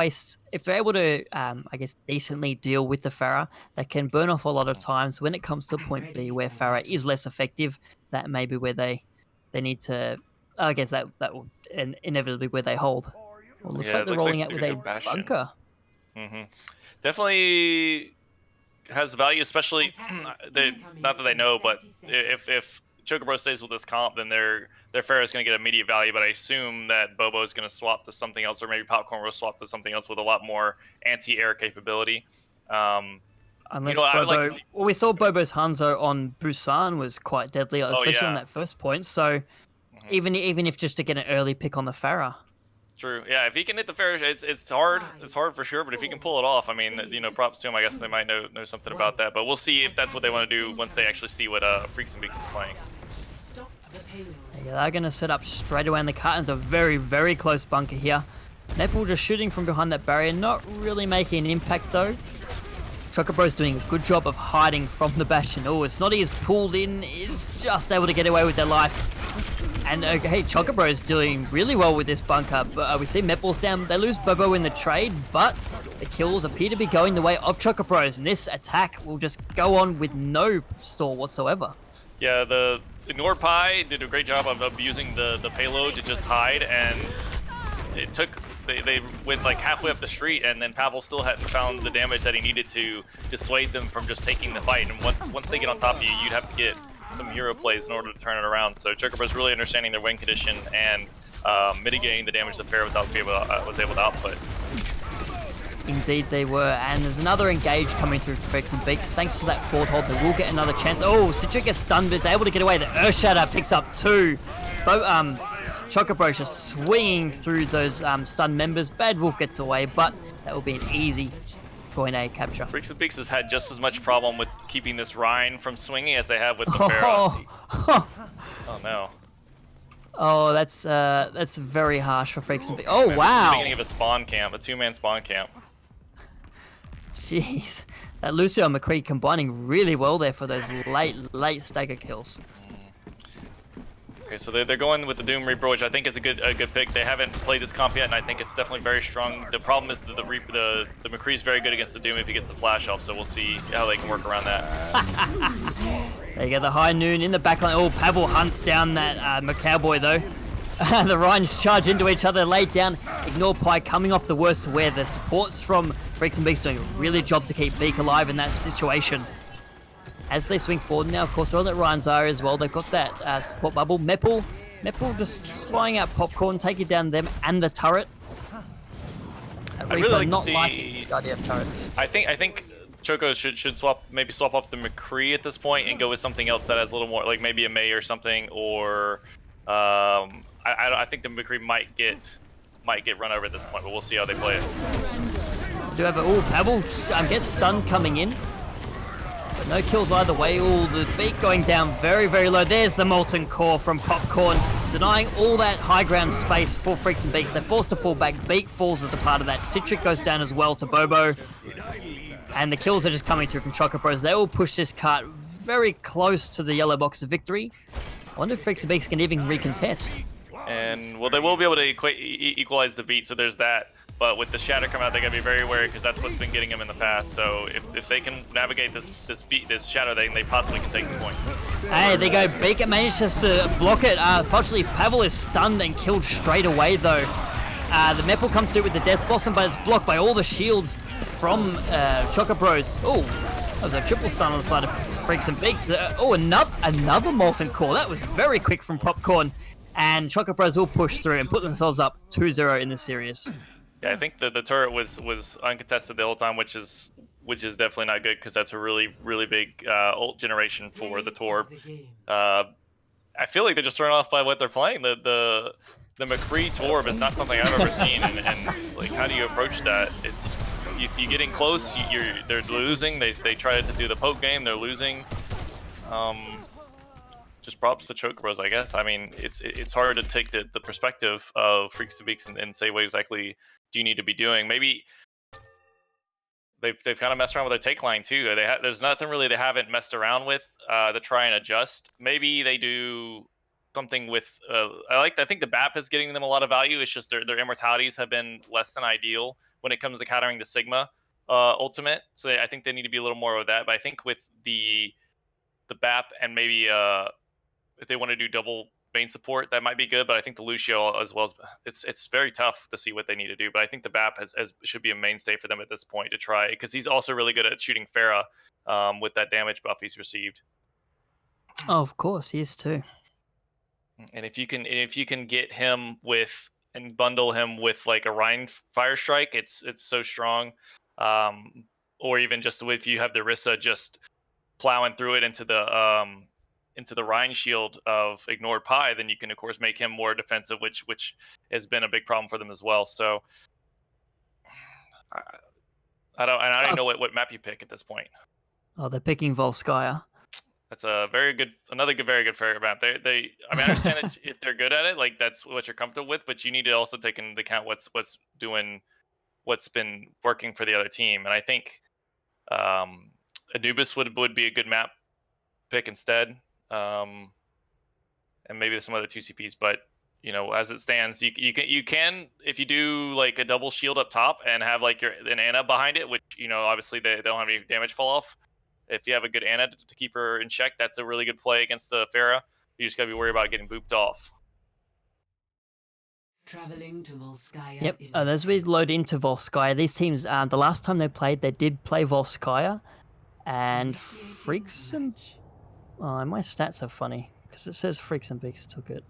to, I guess, decently deal with the Pharah, they can burn off a lot of times. When it comes to point B, where Pharah is less effective, that may be where they need to. I guess that will inevitably where they hold. Well, looks Yeah, like it they're looks like rolling out they're with a going Bastion. bunker. Definitely has value, especially not that they know, but if Chocobro stays with this comp, then their Pharah is going to get immediate value. But I assume that Bobo is going to swap to something else, or maybe Popcorn will swap to something else with a lot more anti-air capability. Unless I would Bobo, like to see. well, we saw Bobo's Hanzo on Busan was quite deadly, especially on yeah. that first point. So even if just to get an early pick on the Pharah. True. Yeah, if he can hit the Pharah, it's hard. It's hard for sure. But if he can pull it off, I mean, props to him. I guess they might know something about that. But we'll see if that's what they want to do once they actually see what Freaks and Beaks is playing. Yeah, they're going to set up straight away in the Cartons. A very, very close bunker here. Maple just shooting from behind that barrier, not really making an impact though. Chocobro's doing a good job of hiding from the Bastion. Oh, it's not he is pulled in, is just able to get away with their life. And hey, Chocobro's doing really well with this bunker. But we see Meple's down. They lose Bobo in the trade, but the kills appear to be going the way of Chocobro's. And this attack will just go on with no stall whatsoever. Yeah, the Ignore Pie did a great job of using the payload to just hide, and it took. They went like halfway up the street, and then Pavel still hadn't found the damage that he needed to dissuade them from just taking the fight. And once they get on top of you, you'd have to get some hero plays in order to turn it around. So Chocobro's really understanding their win condition and mitigating the damage that Pharah was able to output. Indeed they were, and there's another engage coming through Freaks and Beaks. Thanks to that forward hold, they will get another chance. Oh, Citric gets stunned, but is able to get away. The Earth Shatter picks up 2. Chocobro just swinging through those stunned members. Bad Wolf gets away, but that will be an easy point A capture. Freaks and Beaks has had just as much problem with keeping this Rhine from swinging as they have with the Pharah. Oh no. Oh, that's very harsh for Freaks and Beaks. Oh wow! Beginning of a spawn camp, a 2-man spawn camp. Jeez, that Lucio and McCree combining really well there for those late stagger kills. Okay, so they're going with the Doom Reaper, which I think is a good pick. They haven't played this comp yet, and I think it's definitely very strong. The problem is that the McCree's very good against the Doom if he gets the flash off, so we'll see how they can work around that. There you go, the High Noon in the backline. Oh, Pavel hunts down that McCowboy though. The Rhines charge into each other, laid down. Ignore Pie coming off the worst where the supports from Freaks and Beaks doing a really job to keep Beak alive in that situation. As they swing forward now, of course, they're on that Ryan's area as well. They've got that support bubble. Meple just spying out Popcorn, taking down them and the turret. I'd really like not to see... the idea of turrets. I think Choco should swap off the McCree at this point and go with something else that has a little more, like maybe a May or something, or I think the McCree might get run over at this point, but we'll see how they play it. Do have a Pavel gets stunned coming in. But no kills either way. The Beak going down very, very low. There's the Molten Core from Popcorn, denying all that high ground space for Freaks and Beaks. They're forced to fall back. Beak falls as a part of that. Citric goes down as well to Bobo. And the kills are just coming through from Chocobros. They will push this cart very close to the yellow box of victory. I wonder if Freaks and Beaks can even recontest. And, well, they will be able to equalize the beat, so there's that. But with the Shatter coming out, they got to be very wary because that's what's been getting them in the past. So if they can navigate this Shatter, they possibly can take the point. Hey, they go. Beak manages to block it. Unfortunately, Pavel is stunned and killed straight away, though. The Meple comes through with the Death Blossom, but it's blocked by all the shields from Chocobros. Oh, that was a triple stun on the side of Freaks and Beaks. Another Molten Core. That was very quick from Popcorn. And Chocobros will push through and put themselves up 2-0 in this series. Yeah, I think the turret was uncontested the whole time, which is definitely not good because that's a really big ult generation for the Torb. I feel like they're just thrown off by what they're playing. The McCree Torb is not something I've ever seen, and like how do you approach that? It's you get in close, they're losing. They try to do the poke game, they're losing. just props to Chocobros, I guess. I mean, it's hard to take the perspective of Freaks and Beaks and say what exactly do you need to be doing. Maybe they've kind of messed around with their take line too. There's nothing really they haven't messed around with to try and adjust. Maybe they do something with I think the BAP is getting them a lot of value. It's just their immortalities have been less than ideal when it comes to countering the Sigma ultimate. So I think they need to be a little more of that. But I think with the BAP and maybe if they want to do double main support, that might be good. But I think the Lucio as well, it's very tough to see what they need to do. But I think the BAP should be a mainstay for them at this point to try, because he's also really good at shooting Pharah with that damage buff he's received. Oh, of course, he is too. And if you can get him with and bundle him with like a Rhine Fire Strike, it's so strong. Or even just if you have the Rissa just plowing through it into the Rhine shield of Ignored Pi, then you can of course make him more defensive, which has been a big problem for them as well. So I don't know what map you pick at this point. Oh, they're picking Volskaya. That's a very good Farah map. I mean, I understand that if they're good at it, like that's what you're comfortable with, but you need to also take into account what's been working for the other team. And I think Anubis would be a good map pick instead. And maybe some other 2CPs, but you know, as it stands, you can if you do like a double shield up top and have like an Ana behind it, which you know obviously they don't have any damage fall off. If you have a good Ana to keep her in check, that's a really good play against the Pharah. You just gotta be worried about getting booped off. Traveling to Volskaya. Yep, as we load into Volskaya, these teams, the last time they played, they did play Volskaya, and Freaks and... Oh, my stats are funny, because it says Freaks and Beaks took it.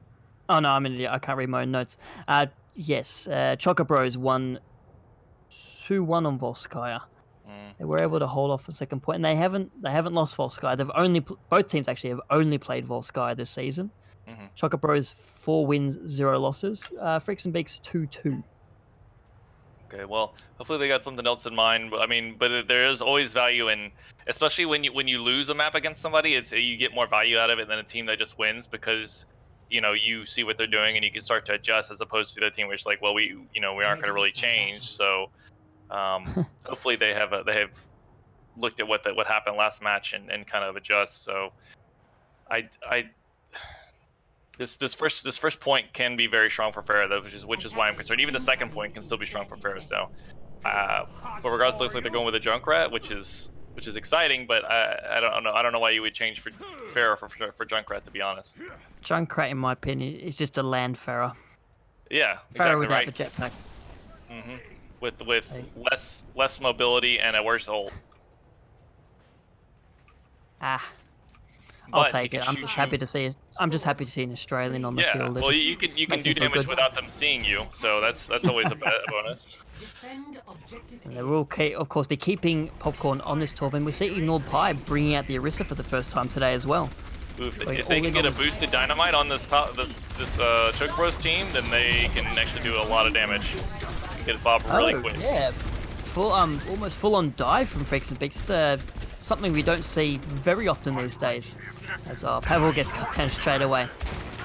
Oh no, I'm an idiot, I can't read my own notes. Yes, Chocobros won 2-1 on Volskaya. They were able to hold off a second point, and they haven't lost Volskaya. Both teams actually have only played Volskaya this season. Chocobros 4 wins, 0 losses. Freaks and Beaks 2-2. Okay, well, hopefully they got something else in mind. I mean, but there is always value in, especially when you lose a map against somebody, you get more value out of it than a team that just wins, because you know you see what they're doing and you can start to adjust, as opposed to the team which is like, well, we aren't going to really change. So hopefully they have looked at what happened last match and kind of adjust. So this first point can be very strong for Pharah, though, which is why I'm concerned. Even the second point can still be strong for Pharah. So but regardless, it looks like they're going with a Junkrat, which is exciting. But I don't know why you would change for Pharah for Junkrat, to be honest. Junkrat, in my opinion, is just a land Pharah. Yeah, Pharah exactly without right. the jetpack. With less mobility and a worse ult. I'll But take it. I'm just happy to see an Australian on the field. Well, you can do damage without them seeing you, so that's always a bonus. And they will, of course, be keeping Popcorn on this tournament. We see Ignored Pi bringing out the Orisa for the first time today as well. If they can get a boosted Dynamite on this Chocobros team, then they can actually do a lot of damage. Get Bob really quick. Yeah, almost full-on dive from Freaks and Beaks. Something we don't see very often these days, as Pavel gets cut down straight away.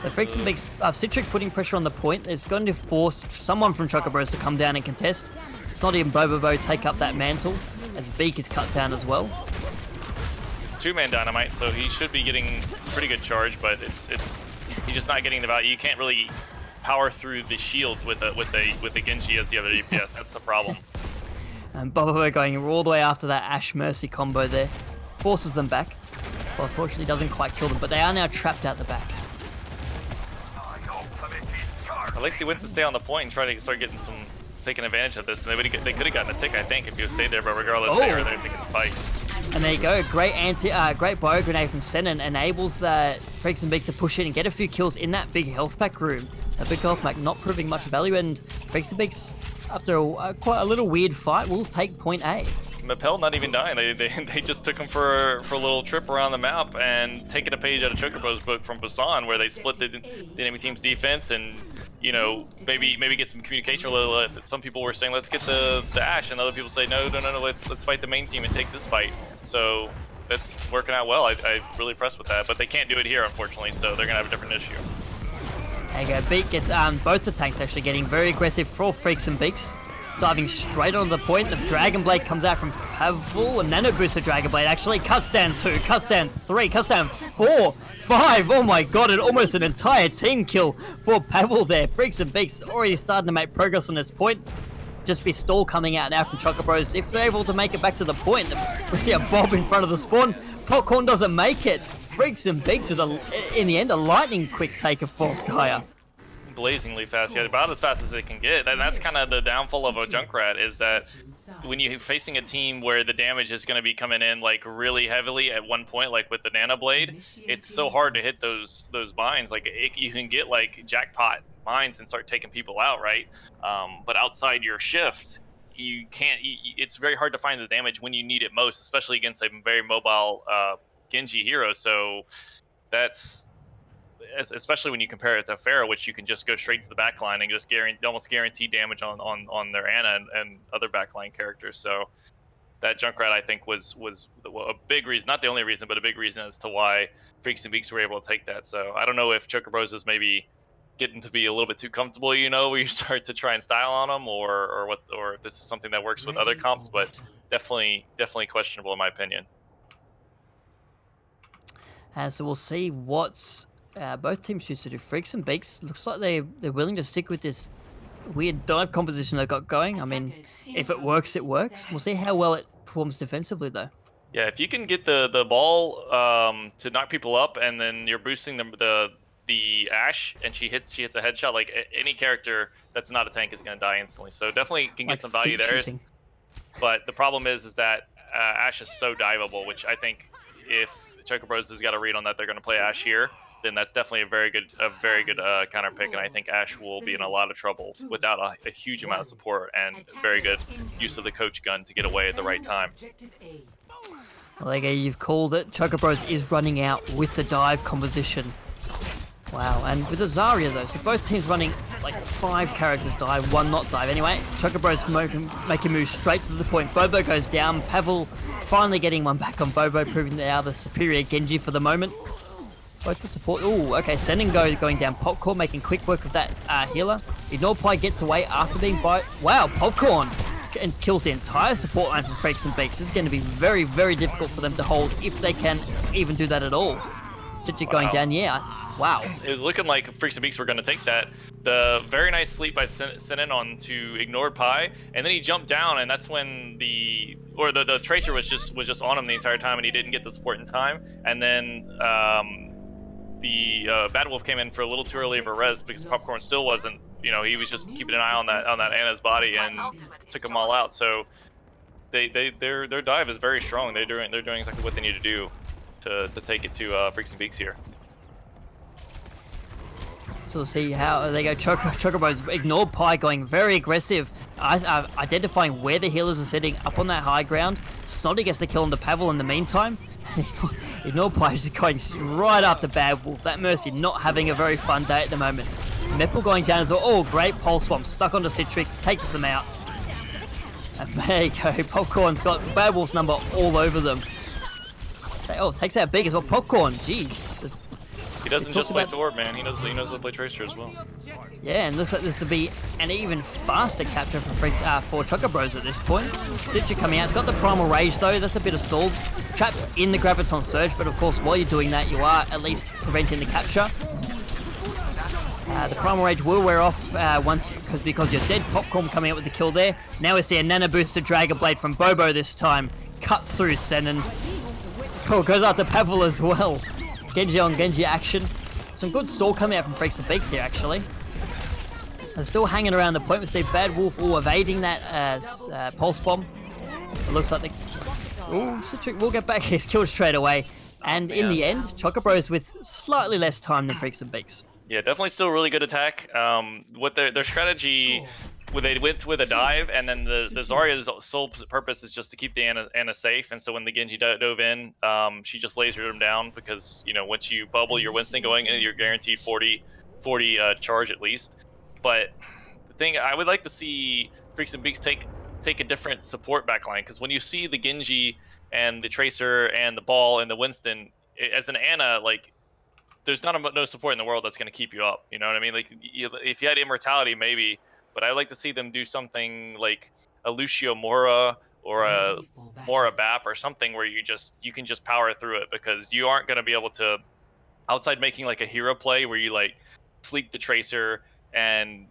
The Freaks and Beaks, Citric putting pressure on the point is going to force someone from Chocobros to come down and contest. It's not even Bobobo take up that mantle, as Beak is cut down as well. It's 2-man Dynamite, so he should be getting pretty good charge, but he's just not getting the value. You can't really power through the shields with a Genji as the other DPS. That's the problem. And Bobobo going all the way after that Ashe Mercy combo there. Forces them back. Well, unfortunately doesn't quite kill them, but they are now trapped out the back. At least he wants to stay on the point and try to start taking advantage of this. And they could have gotten a tick, I think, if he had stayed there, but regardless, they were there taking the fight. And there you go, great bio grenade from Senon enables the Freaks and Beaks to push in and get a few kills in that big health pack room. A big health pack not proving much value, and Freaks and Beaks, after quite a little weird fight, will take point A. Mapel not even dying. They just took him for a little trip around the map and taking a page out of Chocobo's book from Busan, where they split the enemy team's defense and maybe get some communication. Some people were saying let's get the Ashe, and other people say no, let's fight the main team and take this fight. So that's working out well. I'm really impressed with that, but they can't do it here, unfortunately, so they're gonna have a different issue. There you go. Beak gets both the tanks actually getting very aggressive for Freaks and Beaks. Diving straight on the point. The Dragon Blade comes out from Pavel. A Nano Booster Dragon Blade actually. Cuts down 2, cuts down 3, cuts down 4, 5. Oh my god, and almost an entire team kill for Pavel there. Freaks and Beaks already starting to make progress on this point. Just be stall coming out now from Chocobros. If they're able to make it back to the point, we see a bob in front of the spawn. Popcorn doesn't make it. Freaks and Beaks with, in the end, a lightning quick take of False Gaia. Blazingly fast, yeah, about as fast as it can get. And that's kind of the downfall of a Junkrat, is that when you're facing a team where the damage is going to be coming in like really heavily at one point, like with the Nano Blade, it's so hard to hit those mines. Like you can get like jackpot mines and start taking people out, right? But outside your shift, you can't. It's very hard to find the damage when you need it most, especially against a very mobile Genji hero. So that's, especially when you compare it to Pharah, which you can just go straight to the backline and just almost guarantee damage on their Ana and other backline characters. So that Junkrat, I think, was a big reason, not the only reason, but a big reason as to why Freaks and Beaks were able to take that. So I don't know if Chocobros is maybe getting to be a little bit too comfortable, where you start to try and style on them, or if this is something that works with other comps, but definitely questionable in my opinion. So we'll see what's both teams choose to do. Freaks and Beaks looks like they're willing to stick with this weird dive composition they got going. I mean, if it works, it works. We'll see how well it performs defensively, though. Yeah, if you can get the ball to knock people up, and then you're boosting the Ashe, and she hits a headshot, like any character that's not a tank is going to die instantly. So definitely can get some value there. But the problem is that Ashe is so diveable, which I think if Chocobros has got a read on that, they're going to play Ashe here, then that's definitely a very good counter pick, and I think Ashe will be in a lot of trouble without a huge amount of support and very good use of the coach gun to get away at the right time. Well, there you go, you've called it. Chocobros is running out with the dive composition. Wow, and with the Zarya though, so both teams running like 5 characters dive, 1 not dive. Anyway, Chocobros making moves straight to the point. Bobo goes down. Pavel finally getting one back on Bobo, proving they are the superior Genji for the moment. Both the support. Ooh, okay, Sending going down. Popcorn making quick work of that healer. Ignore Pie gets away after being by. Wow, Popcorn and kills the entire support line from Freaks and Beaks. This is going to be very, very difficult for them to hold if they can even do that at all. Citric going down, yeah. Wow. It was looking like Freaks and Beaks were going to take that. The very nice sleep by Senen on to ignored Pi, and then he jumped down, and that's when the Tracer was just on him the entire time, and he didn't get the support in time. And then the Bad Wolf came in for a little too early of a res because Popcorn still wasn't. He was just keeping an eye on that Ana's body and took them all out. So their dive is very strong. They're doing exactly what they need to do to take it to Freaks and Beaks here. So we'll see how they go. Chocobos ignore Pi going very aggressive, identifying where the healers are sitting up on that high ground. Snotty gets the kill on the Pavel in the meantime. Ignore Pi is going right after Bad Wolf. That Mercy not having a very fun day at the moment. Meppel going down as well. Oh, great Pulse Swamp stuck onto Citric, takes them out. And there you go. Popcorn's got Bad Wolf's number all over them. Oh, takes out Big as well. Popcorn, jeez. He doesn't just play Torb, man. He knows how to play Tracer as well. Yeah, and looks like this will be an even faster capture for Chocobros at this point. Citric coming out. It's got the Primal Rage though. That's a bit of stall. Trapped in the Graviton Surge, but of course while you're doing that, you are at least preventing the capture. The Primal Rage will wear off because you're dead. Popcorn coming out with the kill there. Now we see a Nano Booster Dragon Blade from Bobo this time. Cuts through Senen. Oh, goes after Pavel as well. Genji on Genji action. Some good stall coming out from Freaks and Beaks here, actually. They're still hanging around the point. We see Bad Wolf evading that Pulse Bomb. It looks like Citric will get back his kill straight away. And in the end, Chocobros with slightly less time than Freaks and Beaks. Yeah, definitely still really good attack. What their strategy, where they went with a dive, and then the Zarya's sole purpose is just to keep the Ana safe. And so when the Genji dove in, she just lasered him down because once you bubble your Winston going in, you're guaranteed 40 charge at least. But the thing I would like to see Freaks and Beaks take take a different support backline, because when you see the Genji and the Tracer and the Ball and the Winston, as an Ana, like there's no support in the world that's going to keep you up. You know what I mean? Like if you had Immortality, maybe, but I like to see them do something like a Lucio Mora or a Ready for battle. Mora Bap or something where you can just power through it, because you aren't going to be able to, outside making like a hero play where you like sleep the Tracer and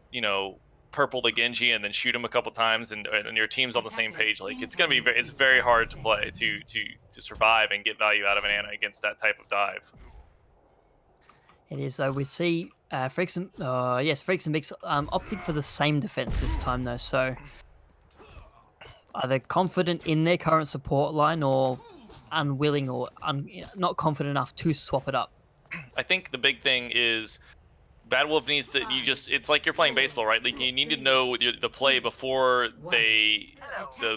purple the Genji and then shoot him a couple times and your team's on the same page. Like it's very hard to play to survive and get value out of an Ana against that type of dive. It is. We see Freaks and Bigs opting for the same defense this time though. So are they confident in their current support line, or unwilling or not confident enough to swap it up? I think the big thing is Bad Wolf needs to, it's like you're playing baseball, right? Like you need to know the play before the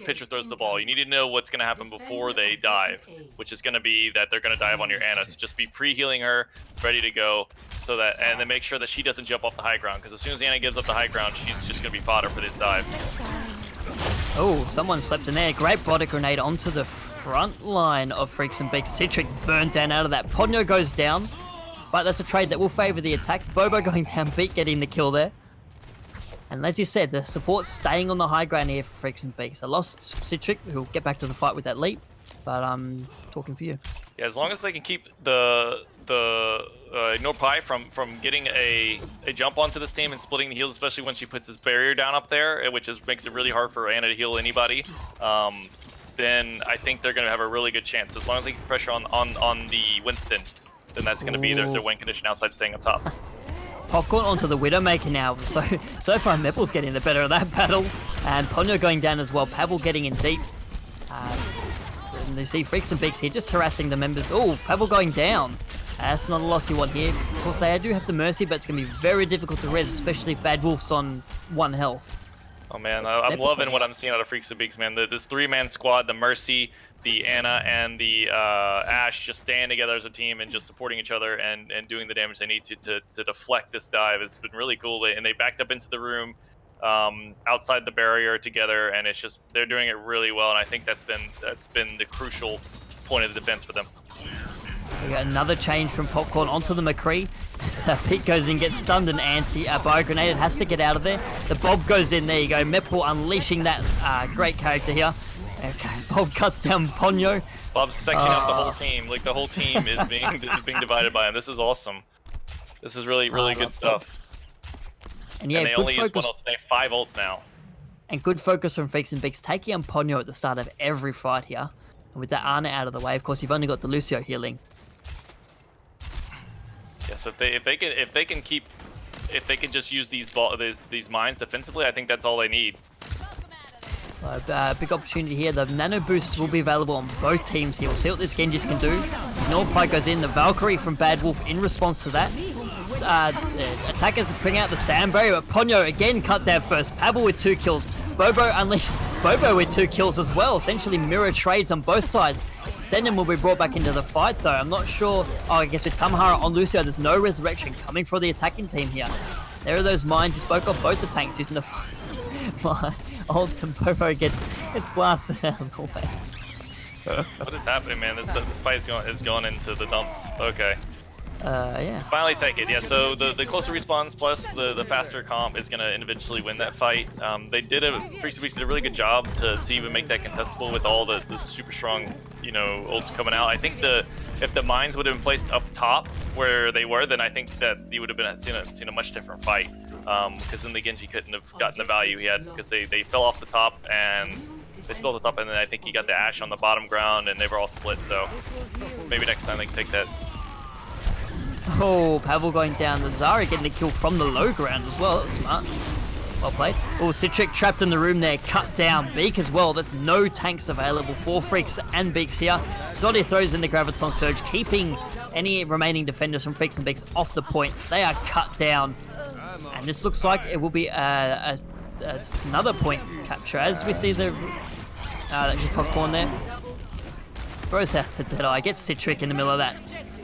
pitcher throws the ball. You need to know what's going to happen before they dive, which is going to be that they're going to dive on your Ana. So just be pre-healing her, ready to go, and then make sure that she doesn't jump off the high ground, because as soon as Ana gives up the high ground, she's just going to be fodder for this dive. Oh, someone slept in there. Great body grenade onto the front line of Freaks and Bigs. Citric burned down out of that. Ponyo goes down. But that's a trade that will favour the attacks. Bobo going down, Beat getting the kill there. And as you said, the support's staying on the high ground here for Freaks and Beaks. I lost Citric, who'll get back to the fight with that leap. But I'm talking for you. Yeah, as long as they can keep the Norpai from getting a jump onto this team and splitting the heals, especially when she puts this barrier down up there, which makes it really hard for Ana to heal anybody, then I think they're going to have a really good chance. So as long as they keep pressure on the Winston, then that's going to be their win condition outside staying up top. Popcorn onto the Widowmaker now. So far, Mepple's getting the better of that battle. And Ponyo going down as well. Pavel getting in deep. And you see Freaks and Beaks here just harassing the members. Oh, Pavel going down. That's not a loss you want here. Of course, they do have the Mercy, but it's going to be very difficult to res, especially if Bad Wolf's on 1 health. Oh man, I'm loving what I'm seeing out of Freaks and Beaks, man. This 3-man squad, the Mercy, the Ana, and the Ashe just staying together as a team and just supporting each other and doing the damage they need to deflect this dive has been really cool. And they backed up into the room outside the barrier together, and it's just they're doing it really well. And I think that's been the crucial point of the defense for them. We got another change from Popcorn onto the McCree. Pete goes in, gets stunned, and bio grenade. It has to get out of there. The Bob goes in. There you go. Meppel unleashing that great character here. Okay, Bob cuts down Ponyo. Bob's sectioning out the whole team. Like the whole team is being divided by him. This is awesome. This is really good stuff. And yeah, and they good only focus. use 1 ult. They have 5 ults now. And good focus from Freaks and Bigs, taking on Ponyo at the start of every fight here. And with that Ana out of the way, of course, you've only got the Lucio healing. Yeah, so if they can just use these mines defensively, I think that's all they need. Big opportunity here. The nano boosts will be available on both teams here. We'll see what this Genjis can do. Northpike goes in. The Valkyrie from Bad Wolf in response to that. The attackers bring out the sand barrier, but Ponyo again cut down first. Pavel with 2 kills. Bobo unleashed Bobo with 2 kills as well. Essentially mirror trades on both sides. Denim will be brought back into the fight though. I'm not sure. Oh, I guess with Tamahara on Lucio, there's no resurrection coming for the attacking team here. There are those mines. You spoke of both the tanks using the ults, and Bobo gets blasted out of the way. What is happening, man? This fight is going into the dumps. Okay. Yeah. Finally take it. Yeah, so the closer respawns plus the faster comp is going to eventually win that fight. Freaks and Beaks did a really good job to even make that contestable with all the super strong, ults coming out. I think if the mines would have been placed up top where they were, then I think that you would have seen a much different fight. Because then the Genji couldn't have gotten the value he had, because they fell off the top and they spilled the top, and then I think he got the Ashe on the bottom ground and they were all split. So maybe next time they can take that. Oh, Pavel going down. The Zarya getting the kill from the low ground as well. That was smart. Well played. Oh, Citric trapped in the room there. Cut down. Beak as well. There's no tanks available for Freaks and Beaks here. Zodi throws in the Graviton Surge, keeping any remaining defenders from Freaks and Beaks off the point. They are cut down. And this looks like it will be another point capture as we see the that's just Popcorn there. Throws out the Deadeye. Gets Citric in the middle of that.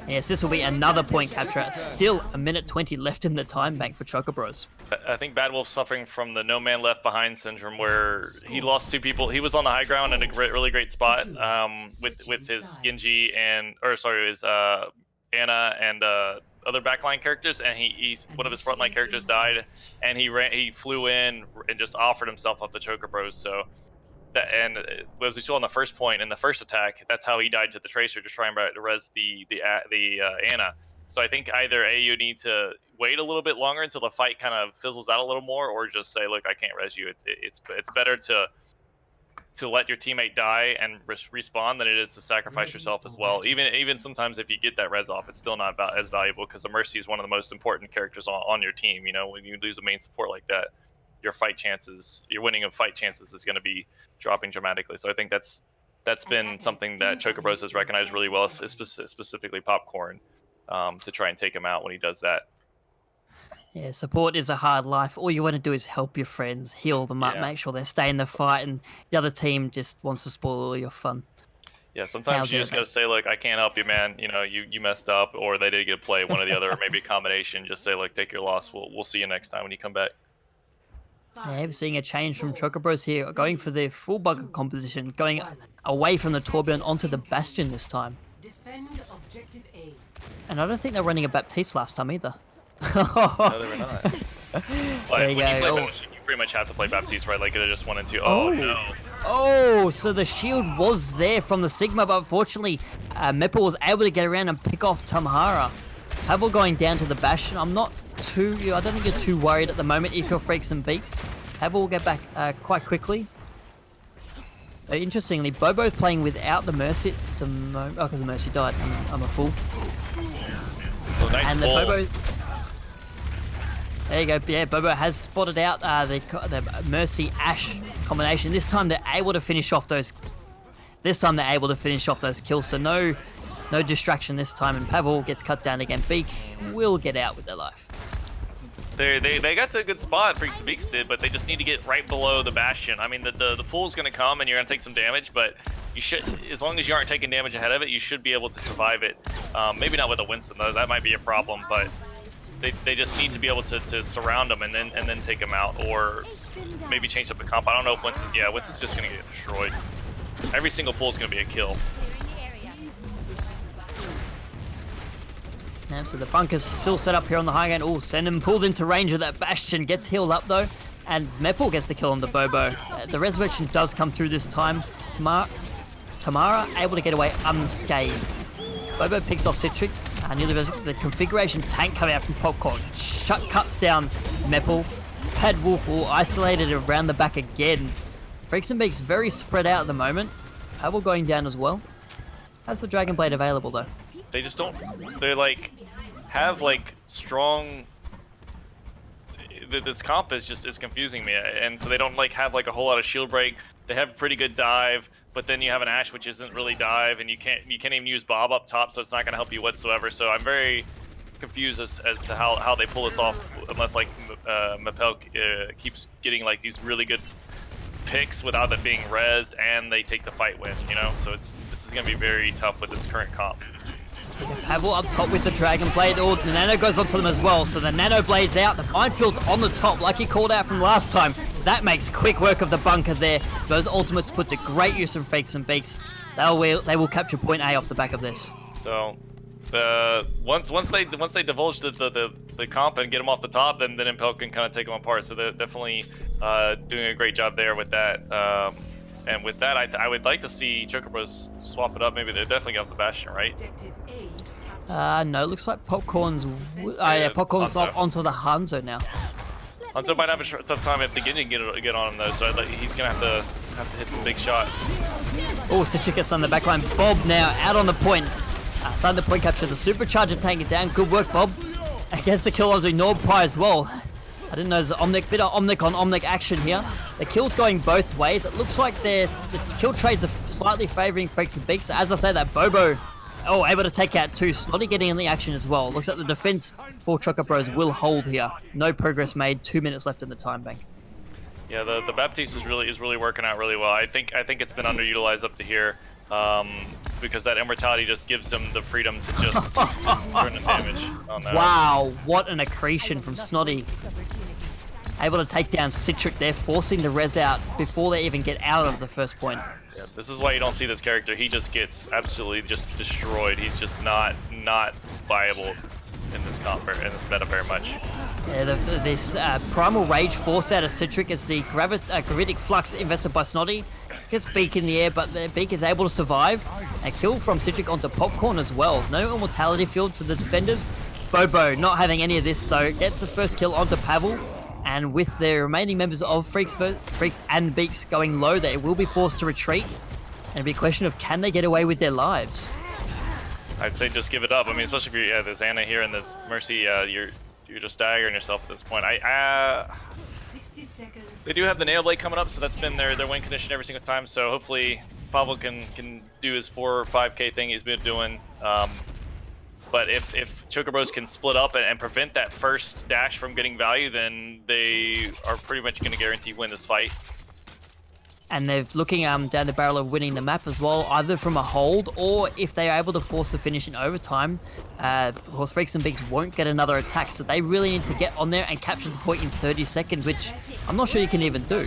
Yes, this will be another point capture. Still a minute 20 left in the time bank for Choco Bros. I think Bad Wolf's suffering from the no man left behind syndrome, where he lost 2 people. He was on the high ground in a really great spot with his Genji his Anna and other backline characters, and he's one of his frontline characters died, and he flew in and just offered himself up to Choco Bros. So as we saw on the first point in the first attack, that's how he died to the Tracer, just trying to res the Anna. So I think either you need to wait a little bit longer until the fight kind of fizzles out a little more, or just say, look, I can't res you. It's better to let your teammate die and respawn than it is to sacrifice yourself as well. Even sometimes if you get that res off, it's still not as valuable, because a Mercy is one of the most important characters on your team. You know, when you lose a main support like that, your winning of fight chances is going to be dropping dramatically. So I think that's been something that Choco Bros has recognized really well, specifically Popcorn, to try and take him out when he does that. Yeah, support is a hard life. All you want to do is help your friends, heal them up, make sure they stay in the fight, and the other team just wants to spoil all your fun. Yeah, sometimes you just gotta say, look, I can't help you, man. You know, you messed up, or they did get a play, one or the other, or maybe a combination. Just say, look, take your loss. We'll see you next time when you come back. Yeah, we're seeing a change from Choco Bros here, going for the full bug composition, going away from the Tourbillon onto the Bastion this time. Defend objective A. And I don't think they're running a Baptiste last time either. No, they were not. There you go. You pretty much have to play Baptiste, right? Like, they just 1 and 2. Oh, no. Oh, so the shield was there from the Sigma, but unfortunately, Meppel was able to get around and pick off Tamahara. Pavel going down to the Bastion. I don't think you're too worried at the moment if you're Freaks and Beaks. Pavel will get back quite quickly. Interestingly, Bobo's playing without the Mercy at the moment. Oh, because the Mercy died. I'm a fool. Oh, nice and ball. the Bobo. There you go. Yeah, Bobo has spotted out the Mercy Ash combination. This time they're able to finish off those. Kills. So no distraction this time, and Pavel gets cut down again. Beak will get out with their life. They got to a good spot, Freaks and Beaks did, but they just need to get right below the Bastion. I mean, the pool's going to come and you're going to take some damage, but you should, as long as you aren't taking damage ahead of it, you should be able to survive it. Maybe not with a Winston though, that might be a problem, but they just need to be able to surround them and then take them out, or maybe change up the comp. I don't know if Winston's just going to get destroyed. Every single pool is going to be a kill. Yeah, so the bunker's still set up here on the high ground. Oh, send him pulled into range of that Bastion. Gets healed up though. And Meppel gets the kill on the Bobo. The resurrection does come through this time. Tamara able to get away unscathed. Bobo picks off Citric. The configuration tank coming out from Popcorn. Cuts down Meppel. Bad Wolf will isolate it around the back again. Freaks and Beaks very spread out at the moment. Pavel going down as well. Has the Dragon Blade available though? They just don't. They have strong. This comp is confusing me, and so they don't have a whole lot of shield break. They have pretty good dive, but then you have an Ashe which isn't really dive, and you can't even use Bob up top, so it's not going to help you whatsoever. So I'm very confused as to how they pull this off, unless Meppel keeps getting these really good picks without it being rezzed, and they take the fight win. So this is going to be very tough with this current comp. Pavel up top with the Dragon Blade. Oh, the Nano goes onto them as well. So the Nano Blade's out. The Minefield's on the top, like he called out from last time. That makes quick work of the bunker there. Those ultimates put to great use in Freaks and Beaks. They will capture point A off the back of this. So, once they divulge the comp and get them off the top, then Impel can kind of take them apart. So they're definitely doing a great job there with that. And with that, I would like to see Choco Bros swap it up. Maybe they're definitely get off the Bastion, right? No, it looks like Popcorn's... Popcorn's Hanzo. onto the Hanzo now. Hanzo might have a tough time at the beginning to get on him, though, so he's going to have to hit some big shots. Oh, Citricus on the backline. Bob now out on the point. Starting the point capture. The Supercharger taking it down. Good work, Bob. Against the kill on Nordpie as well. I didn't know there's a bit of Omnic on Omnic action here. The kill's going both ways. It looks like the kill trades are slightly favouring Freaks and Beaks. As I say, that Bobo, able to take out 2. Snotty getting in the action as well. Looks like the defense for Choco Bros will hold here. No progress made. 2 minutes left in the time bank. Yeah, the Baptiste is really working out really well. I think it's been underutilized up to here. because that immortality just gives them the freedom to just run the damage on that. Wow, what an accretion from Snotty. Able to take down Citric there, forcing the res out before they even get out of the first point. Yeah, this is why you don't see this character. He just gets absolutely just destroyed. He's just not viable in this meta very much. Yeah, this Primal Rage forced out of Citric as the Gravitic Flux invested by Snotty gets Beak in the air, but the Beak is able to survive. A kill from Citric onto Popcorn as well. No immortality field for the defenders. Bobo, not having any of this though, gets the first kill onto Pavel. And with the remaining members of Freaks and Beaks going low, they will be forced to retreat. And it'll be a question of can they get away with their lives? I'd say just give it up. I mean, especially if you're there's Anna here and there's Mercy, you're just staggering yourself at this point. 60 seconds. They do have the Nail Blade coming up, so that's been their win condition every single time. So hopefully Pavel can do his 4 or 5K thing he's been doing. But if Chocobros can split up and prevent that first dash from getting value, then they are pretty much going to guarantee win this fight. And they're looking down the barrel of winning the map as well, either from a hold or if they are able to force the finish in overtime. Of course, Freaks and Beaks won't get another attack, so they really need to get on there and capture the point in 30 seconds, which I'm not sure you can even do.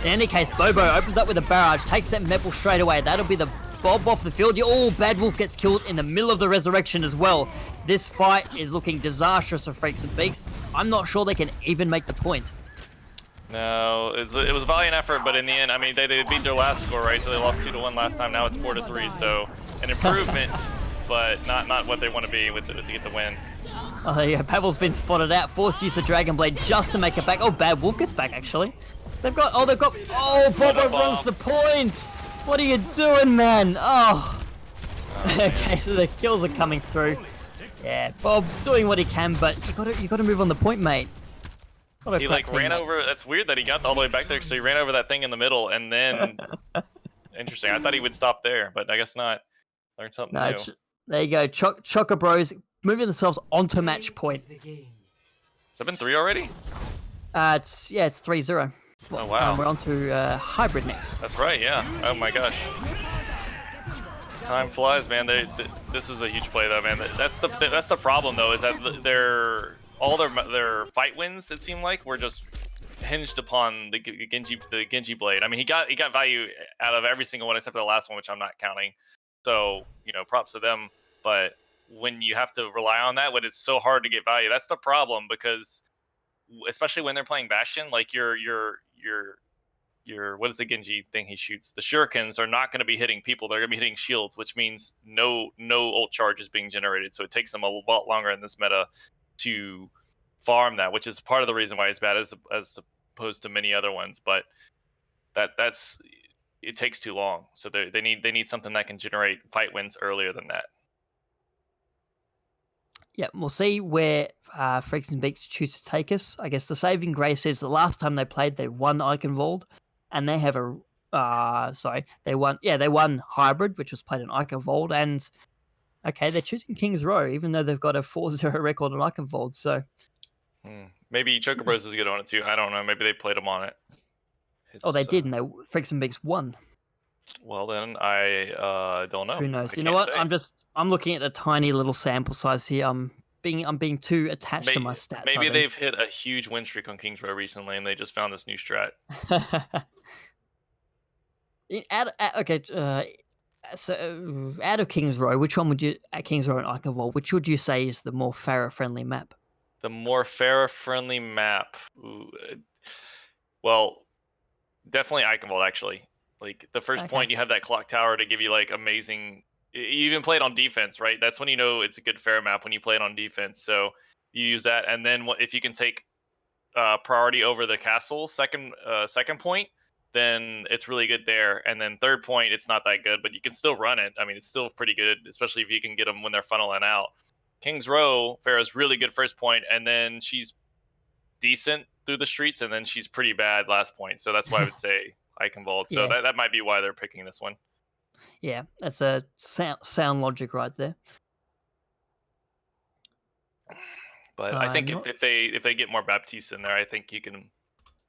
In any case, Bobo opens up with a barrage, takes that Metal straight away. That'll be the Bob off the field. Oh, Bad Wolf gets killed in the middle of the resurrection as well. This fight is looking disastrous for Freaks and Beaks. I'm not sure they can even make the point. No, it was a valiant effort, but in the end, I mean, they beat their last score, right? So they lost 2-1 last time. Now it's 4-3, so an improvement, but not what they want to be to get the win. Oh, yeah, Pavel's been spotted out, forced to use the Dragon Blade just to make it back. Oh, Bad Wolf gets back, actually. Oh, Bobo runs the points! What are you doing, man? Oh. Okay, so the kills are coming through. Yeah, Bob doing what he can, but you gotta move on the point, mate. He like ran over. That's weird that he got all the way back there. So he ran over that thing in the middle, and then interesting. I thought he would stop there, but I guess not. Learn something new. There you go. Chocobros moving themselves onto match point. 7-3 already? It's 3-0. Oh wow. We're on to hybrid next. That's right. Yeah. Oh my gosh. Time flies, man. This is a huge play, though, man. That's the problem, though, is that all their fight wins, it seemed like, were just hinged upon the Genji blade. I mean, he got value out of every single one except for the last one, which I'm not counting. So, props to them. But when you have to rely on that, when it's so hard to get value, that's the problem, because especially when they're playing Bastion, like your what is the Genji thing he shoots? The shurikens are not going to be hitting people. They're going to be hitting shields, which means no ult charge is being generated. So it takes them a lot longer in this meta to farm that, which is part of the reason why it's bad as opposed to many other ones. But that's it takes too long. So they need something that can generate fight wins earlier than that. Yeah, we'll see where Freaks and Beaks choose to take us. I guess the saving grace is the last time they played, they won Eichenwald, and they have they won Hybrid, which was played in Eichenwald, and okay, they're choosing King's Row, even though they've got a 4-0 record on Eichenwald, so... Maybe Chocobros is good on it too, I don't know, maybe they played them on it. They did, and Freaks and Beaks won. Well then, I don't know. Who knows? You know what? Say. I'm looking at a tiny little sample size here. I'm being too attached to my stats. Maybe they've hit a huge win streak on Kings Row recently, and they just found this new strat. So out of Kings Row, which one would you at Kings Row and Eichenwald? Which would you say is the more Pharah-friendly map? The more Pharah-friendly map. Ooh, well, definitely Eichenwald actually. Like the first point, you have that clock tower to give you like amazing. You even play it on defense, right? That's when you know it's a good Pharah map, when you play it on defense. So you use that, and then if you can take priority over the castle second point, then it's really good there. And then third point, it's not that good, but you can still run it. I mean, it's still pretty good, especially if you can get them when they're funneling out. King's Row, Pharah's really good first point, and then she's decent through the streets, and then she's pretty bad last point. So that's why I would say Eichenwald. So that might be why they're picking this one. Yeah, that's a sound logic right there. But I think if they get more Baptiste in there, I think you can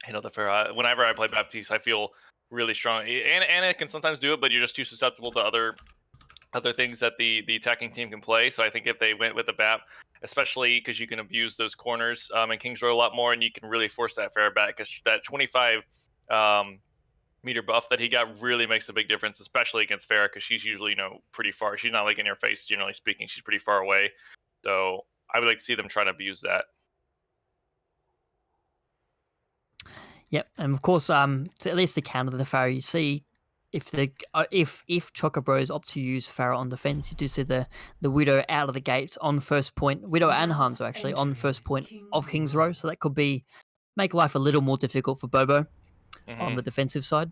handle the Pharah. Whenever I play Baptiste, I feel really strong. Anna can sometimes do it, but you're just too susceptible to other other things that the attacking team can play. So I think if they went with the BAP, especially because you can abuse those corners in Kings Row a lot more, and you can really force that Pharah back, because that 25 meter buff that he got really makes a big difference, especially against Pharah, because she's usually pretty far. She's not like in your face, generally speaking. She's pretty far away. So I would like to see them try to abuse that. Yep, and of course, at least to counter the Pharah, you see if Choco Bros opt to use Pharah on defense, you do see the Widow out of the gates on first point. Widow and Hanzo actually on first point of Kings Row, so that could make life a little more difficult for Bobo on the defensive side.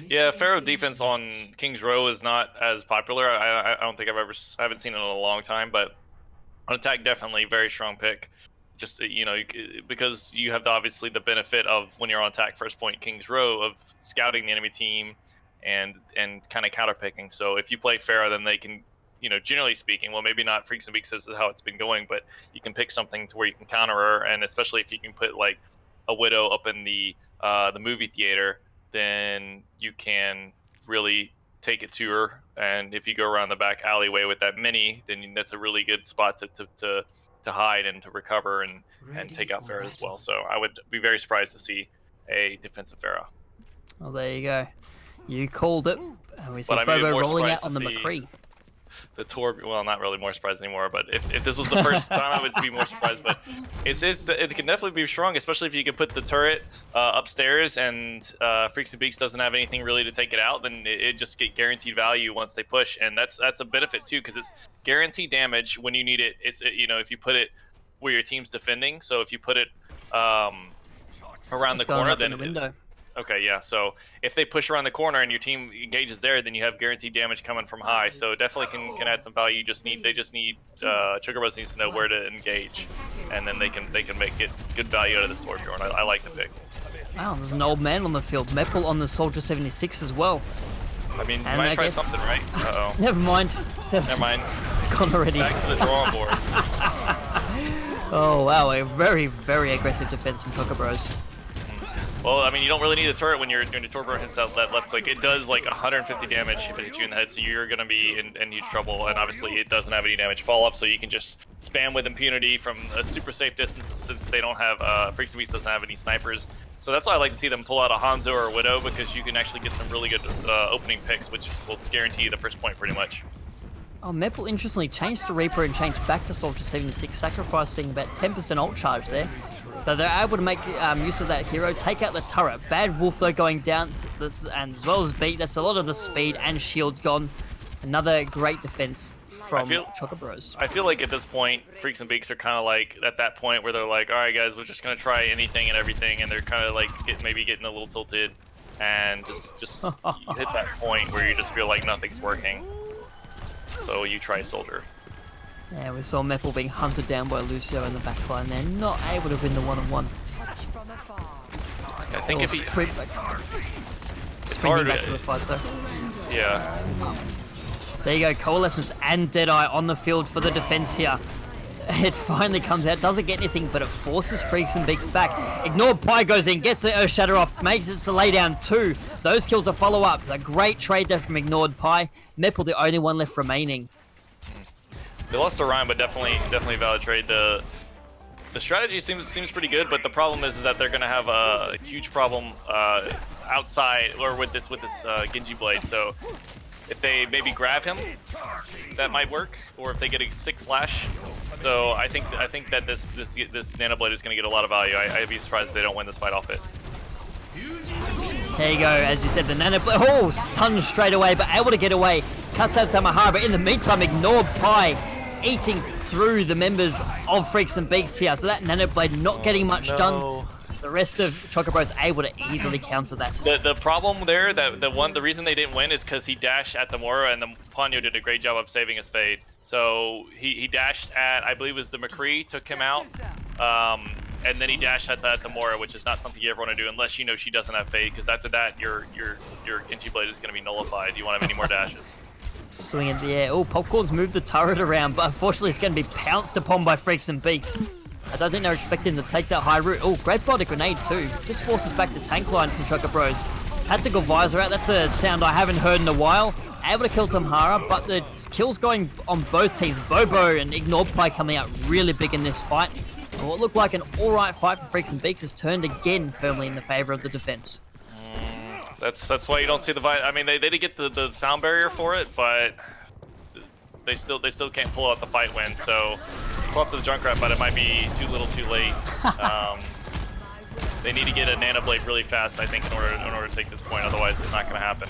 Yeah, Pharaoh defense on Kings Row is not as popular. I don't think I haven't seen it in a long time, but on attack, definitely very strong pick. Just because you have obviously the benefit of when you're on attack first point Kings Row of scouting the enemy team and kind of counterpicking. So if you play Pharah, then they can, generally speaking, well, maybe not Freaks and Beaks is how it's been going, but you can pick something to where you can counter her, and especially if you can put like a Widow up in the movie theater, then you can really take it to her. And if you go around the back alleyway with that mini, then that's a really good spot to hide and to recover and take out Pharah as well. So I would be very surprised to see a defensive Pharah. Well, there you go. You called it. And we see Bobo rolling out on the McCree. The tour, well, not really more surprised anymore, but if this was the first time, I would be more surprised. But it can definitely be strong, especially if you can put the turret upstairs and Freaks and Beaks doesn't have anything really to take it out, then it just get guaranteed value once they push, and that's a benefit too, because it's guaranteed damage when you need it. It's if you put it where your team's defending, so if you put it around the corner, then window. Okay, yeah. So if they push around the corner and your team engages there, then you have guaranteed damage coming from high. So definitely can add some value. They just need Chugarbuzz needs to know where to engage, and then they can make it good value out of this Torbjorn. I like the pick. Wow, there's an old man on the field. Meppel on the Soldier 76 as well. I mean, you might try something, right? Uh-oh. Never mind. Never mind. Gone already. Back to the drawing board. Oh wow, a very, very aggressive defense from Chocobros. Well, I mean, you don't really need a turret when your Torbjorn hits that left click. It does like 150 damage if it hits you in the head, so you're going to be in huge trouble. And obviously, it doesn't have any damage fall off, so you can just spam with impunity from a super safe distance since they don't have Freaks and Beasts doesn't have any snipers. So that's why I like to see them pull out a Hanzo or a Widow, because you can actually get some really good opening picks, which will guarantee the first point pretty much. Oh, Meppel interestingly changed to Reaper and changed back to Soldier 76, sacrificing about 10% ult charge there. But they're able to make use of that hero, take out the turret. Bad Wolf though going down, and as well as Beat, that's a lot of the speed and shield gone. Another great defense from Chocobros. I feel like at this point, Freaks and Beaks are kind of like at that point where they're like, all right guys, we're just going to try anything and everything, and they're kind of like maybe getting a little tilted, and just hit that point where you just feel like nothing's working. So you try Soldier. Yeah, we saw Meppel being hunted down by Lucio in the backline. They're not able to win the one-on-one. I think if he... It's hard back to the fight, though. Yeah. There you go, Coalescence and Deadeye on the field for the defense here. It finally comes out, doesn't get anything, but it forces Freaks and Beaks back. Ignored Pie goes in, gets the Earthshatter off, makes it to lay down 2. Those kills are follow-up. A great trade there from Ignored Pie. Meppel, the only one left remaining. They lost to Ryan, but definitely valid trade. The strategy seems pretty good, but the problem is that they're going to have a huge problem outside or with this Genji blade. So if they maybe grab him, that might work, or if they get a sick flash. So I think that this Nano Blade is going to get a lot of value. I'd be surprised if they don't win this fight off it. There you go, as you said, the Nano Blade, oh, stunned straight away, but able to get away. Cuts out Tamahara, but in the meantime, Ignored Pie eating through the members of Freaks and Beaks here. So that Nano Blade not getting much done. The rest of Chocobros able to easily counter that. The problem there, the reason they didn't win is because he dashed at the Mora, and the Ponyo did a great job of saving his fade. So he dashed at, I believe it was the McCree, took him out, and then he dashed at the Mora, which is not something you ever want to do unless you know she doesn't have fade, because after that your Genji blade is going to be nullified. You won't have any more dashes. Swing in the air. Oh, Popcorn's moved the turret around, but unfortunately it's going to be pounced upon by Freaks and Beaks. I don't think they're expecting to take that high route. Oh, great body grenade too. Just forces back the tank line from Chocobros. Tactical visor out. That's a sound I haven't heard in a while. able to kill Tamhara, but the kills going on both teams. Bobo and Ignorepie coming out really big in this fight. And what looked like an alright fight for Freaks and Beaks has turned again firmly in the favor of the defense. That's why you don't see the fight. I mean, they did get the sound barrier for it, but they still can't pull out the fight win. So pull up to the Junkrat, but it might be too little, too late. They need to get a Nano Blade really fast, I think, in order to take this point. Otherwise, it's not going to happen.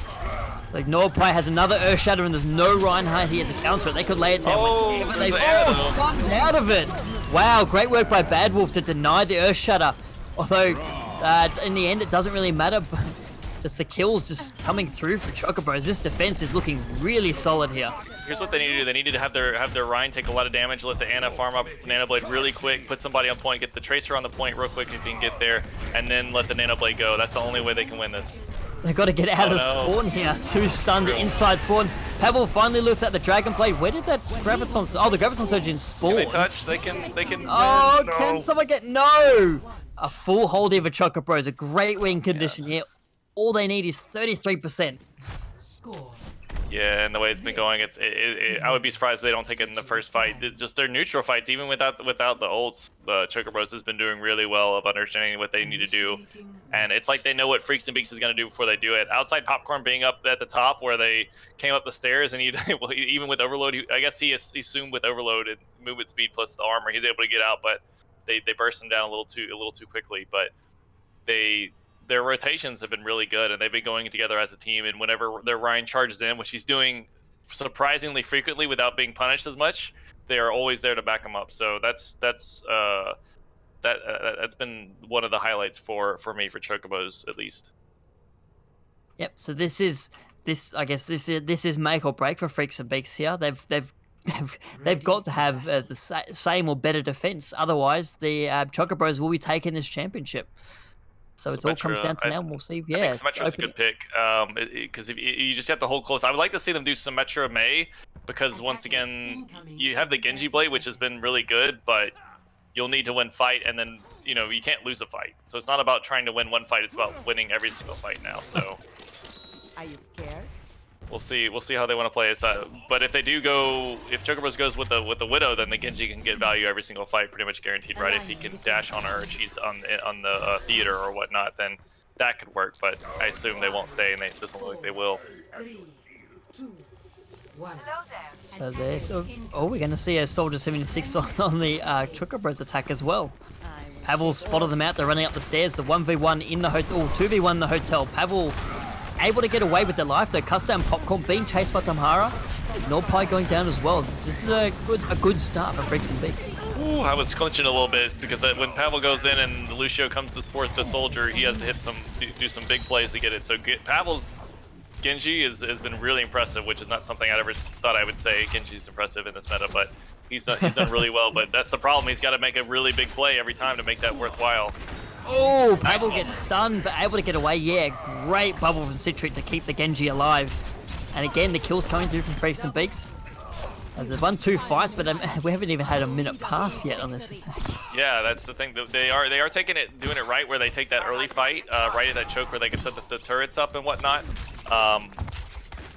Ignorepie has another Earth Shatter, and there's no Reinhardt here to counter it. They could lay it down. Starting out of it. Wow, great work by Bad Wolf to deny the Earth Shatter. Although, in the end, it doesn't really matter. Just the kills just coming through for Chocobros. This defense is looking really solid here. Here's what they need to do. They need to have their Ryan take a lot of damage, let the Ana farm up the Nano Blade really quick, put somebody on point, get the Tracer on the point real quick if you can get there, and then let the Nano Blade go. That's the only way they can win this. They've got to get out of spawn here. 2 stunned inside spawn. Pebble finally looks at the Dragon Blade. Where did that Graviton... Oh, the Graviton Surge in spawn. Can they touch? They can... Oh, no. Can someone get... No! A full hold here for Chocobros. A great win condition here. All they need is 33%. Score. Yeah, and the way it's been going, I would be surprised if they don't take it in the first fight. Just their neutral fights, even without the ults, Chocobros has been doing really well of understanding what they need to do. And it's like they know what Freaks and Beaks is going to do before they do it. Outside Popcorn being up at the top where they came up the stairs, and well, even with Overload, I guess he assumed with Overload and movement speed plus the armor, he's able to get out, but they burst him down a little too quickly. But their rotations have been really good, and they've been going together as a team. And whenever their Ryan charges in, which he's doing surprisingly frequently without being punished as much, they are always there to back him up. So that's been one of the highlights for me for Chocobos at least. Yep. So this is make or break for Freaks and Beaks here. They've got to have the same or better defense. Otherwise, the Chocobros will be taking this championship. So it all comes down to now, and we'll see. Yeah, I think Symmetra's a good pick, because if you just have to hold close. I would like to see them do Symmetra May, because once again, you have the Genji Blade, which has been really good, but you'll need to win fight, and then you can't lose a fight. So it's not about trying to win one fight; it's about winning every single fight now. So are you scared? We'll see how they want to play it. But if they do go, if Chocobros goes with the Widow, then the Genji can get value every single fight, pretty much guaranteed, right? If he can dash on her, or she's on the theater or whatnot, then that could work. But I assume they won't stay, and it doesn't look like they will. 3, 2, 1. So there's we're going to see a Soldier 76 on the Chocobros attack as well. Pavel spotted them out. They're running up the stairs. The 1v1 in the hotel, 2v1 in the hotel. Pavel able to get away with their life. Though Custom Popcorn being chased by Tamhara. Ignorepie going down as well. This is a good start for Freaks and Beaks. Ooh, I was clinching a little bit because when Pavel goes in and Lucio comes to support the Soldier, he has to do some big plays to get it. So Pavel's Genji has been really impressive, which is not something I ever thought I would say. Genji's impressive in this meta, but he's done really well. But that's the problem. He's got to make a really big play every time to make that worthwhile. Oh, Pavel gets stunned, but able to get away. Yeah, great bubble from Citric to keep the Genji alive. And again, the kills coming through from Freaks and Beaks. There's 1-2 fights, but we haven't even had a minute pass yet on this attack. Yeah, that's the thing. They are doing it right, where they take that early fight, right at that choke where they can set the turrets up and whatnot.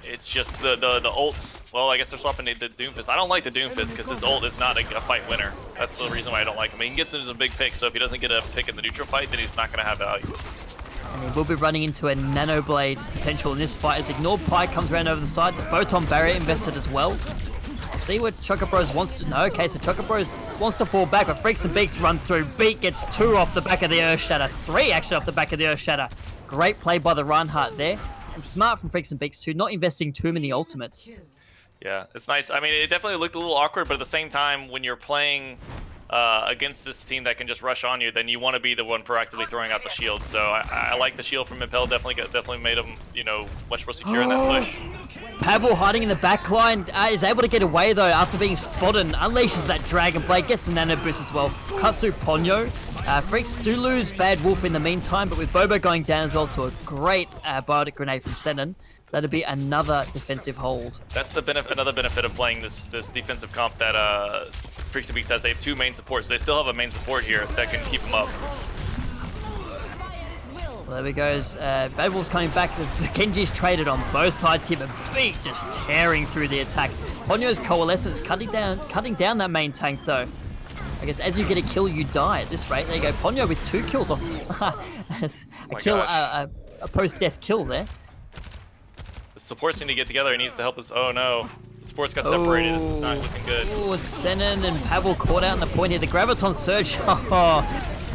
It's just the ults. Well, I guess they're swapping the Doomfist. I don't like the Doomfist because his ult is not a fight winner. That's the reason why I don't like him. He can get some big picks, so if he doesn't get a pick in the neutral fight, then he's not going to have value. And he will be running into a Nano Blade potential in this fight as Ignorepie comes around over the side. The Photon Barrier invested as well. We'll see what Chocobros wants to... No, okay, so Chocobros wants to fall back, but Freaks and Beaks run through. Beat gets 2 off the back of the Earth Shatter. 3 actually off the back of the Earth Shatter. Great play by the Reinhardt there. And smart from Freaks and Beaks too, not investing too many ultimates. Yeah, it's nice. I mean, it definitely looked a little awkward, but at the same time, when you're playing against this team that can just rush on you, then you want to be the one proactively throwing out the shield. So I like the shield from Impel. Definitely made him, much more secure in that push. Pavel hiding in the back line is able to get away though after being spotted. Unleashes that Dragon Blade, gets the Nano Boost as well. Cuts through Ponyo. Freaks do lose Bad Wolf in the meantime, but with Bobo going down as well to a great biotic grenade from Senon, that'll be another defensive hold. That's the another benefit of playing this defensive comp that Freaks and Beaks has. They have 2 main supports, so they still have a main support here that can keep them up. Well, there we goes. Bad Wolf's coming back. The Genji's traded on both sides here, but Beat just tearing through the attack. Ponyo's Coalescence cutting down that main tank, though. I guess as you get a kill, you die at this rate. There you go. Ponyo with 2 kills off. A post-death kill there. The supports need to get together. He needs to help us. Oh no. The supports got separated. This is not looking good. Oh, Senon and Pavel caught out in the point here. The Graviton Surge.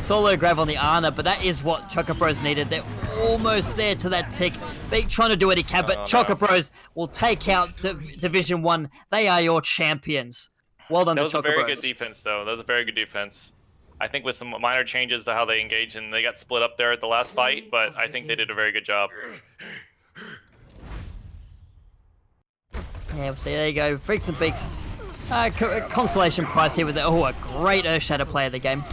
Solo grab on the Ana, but that is what Choco Bros needed. They're almost there to that tick. Beat trying to do what he can, but Choco Bros will take out Division 1. They are your champions. Well done to Choco Bros. That was a very good defense, though. That was a very good defense. I think with some minor changes to how they engage, and they got split up there at the last fight, but I think they did a very good job. Yeah, we'll see. There you go. Freaks and Beaks. Consolation prize here with a great Earth Shatter play of the game.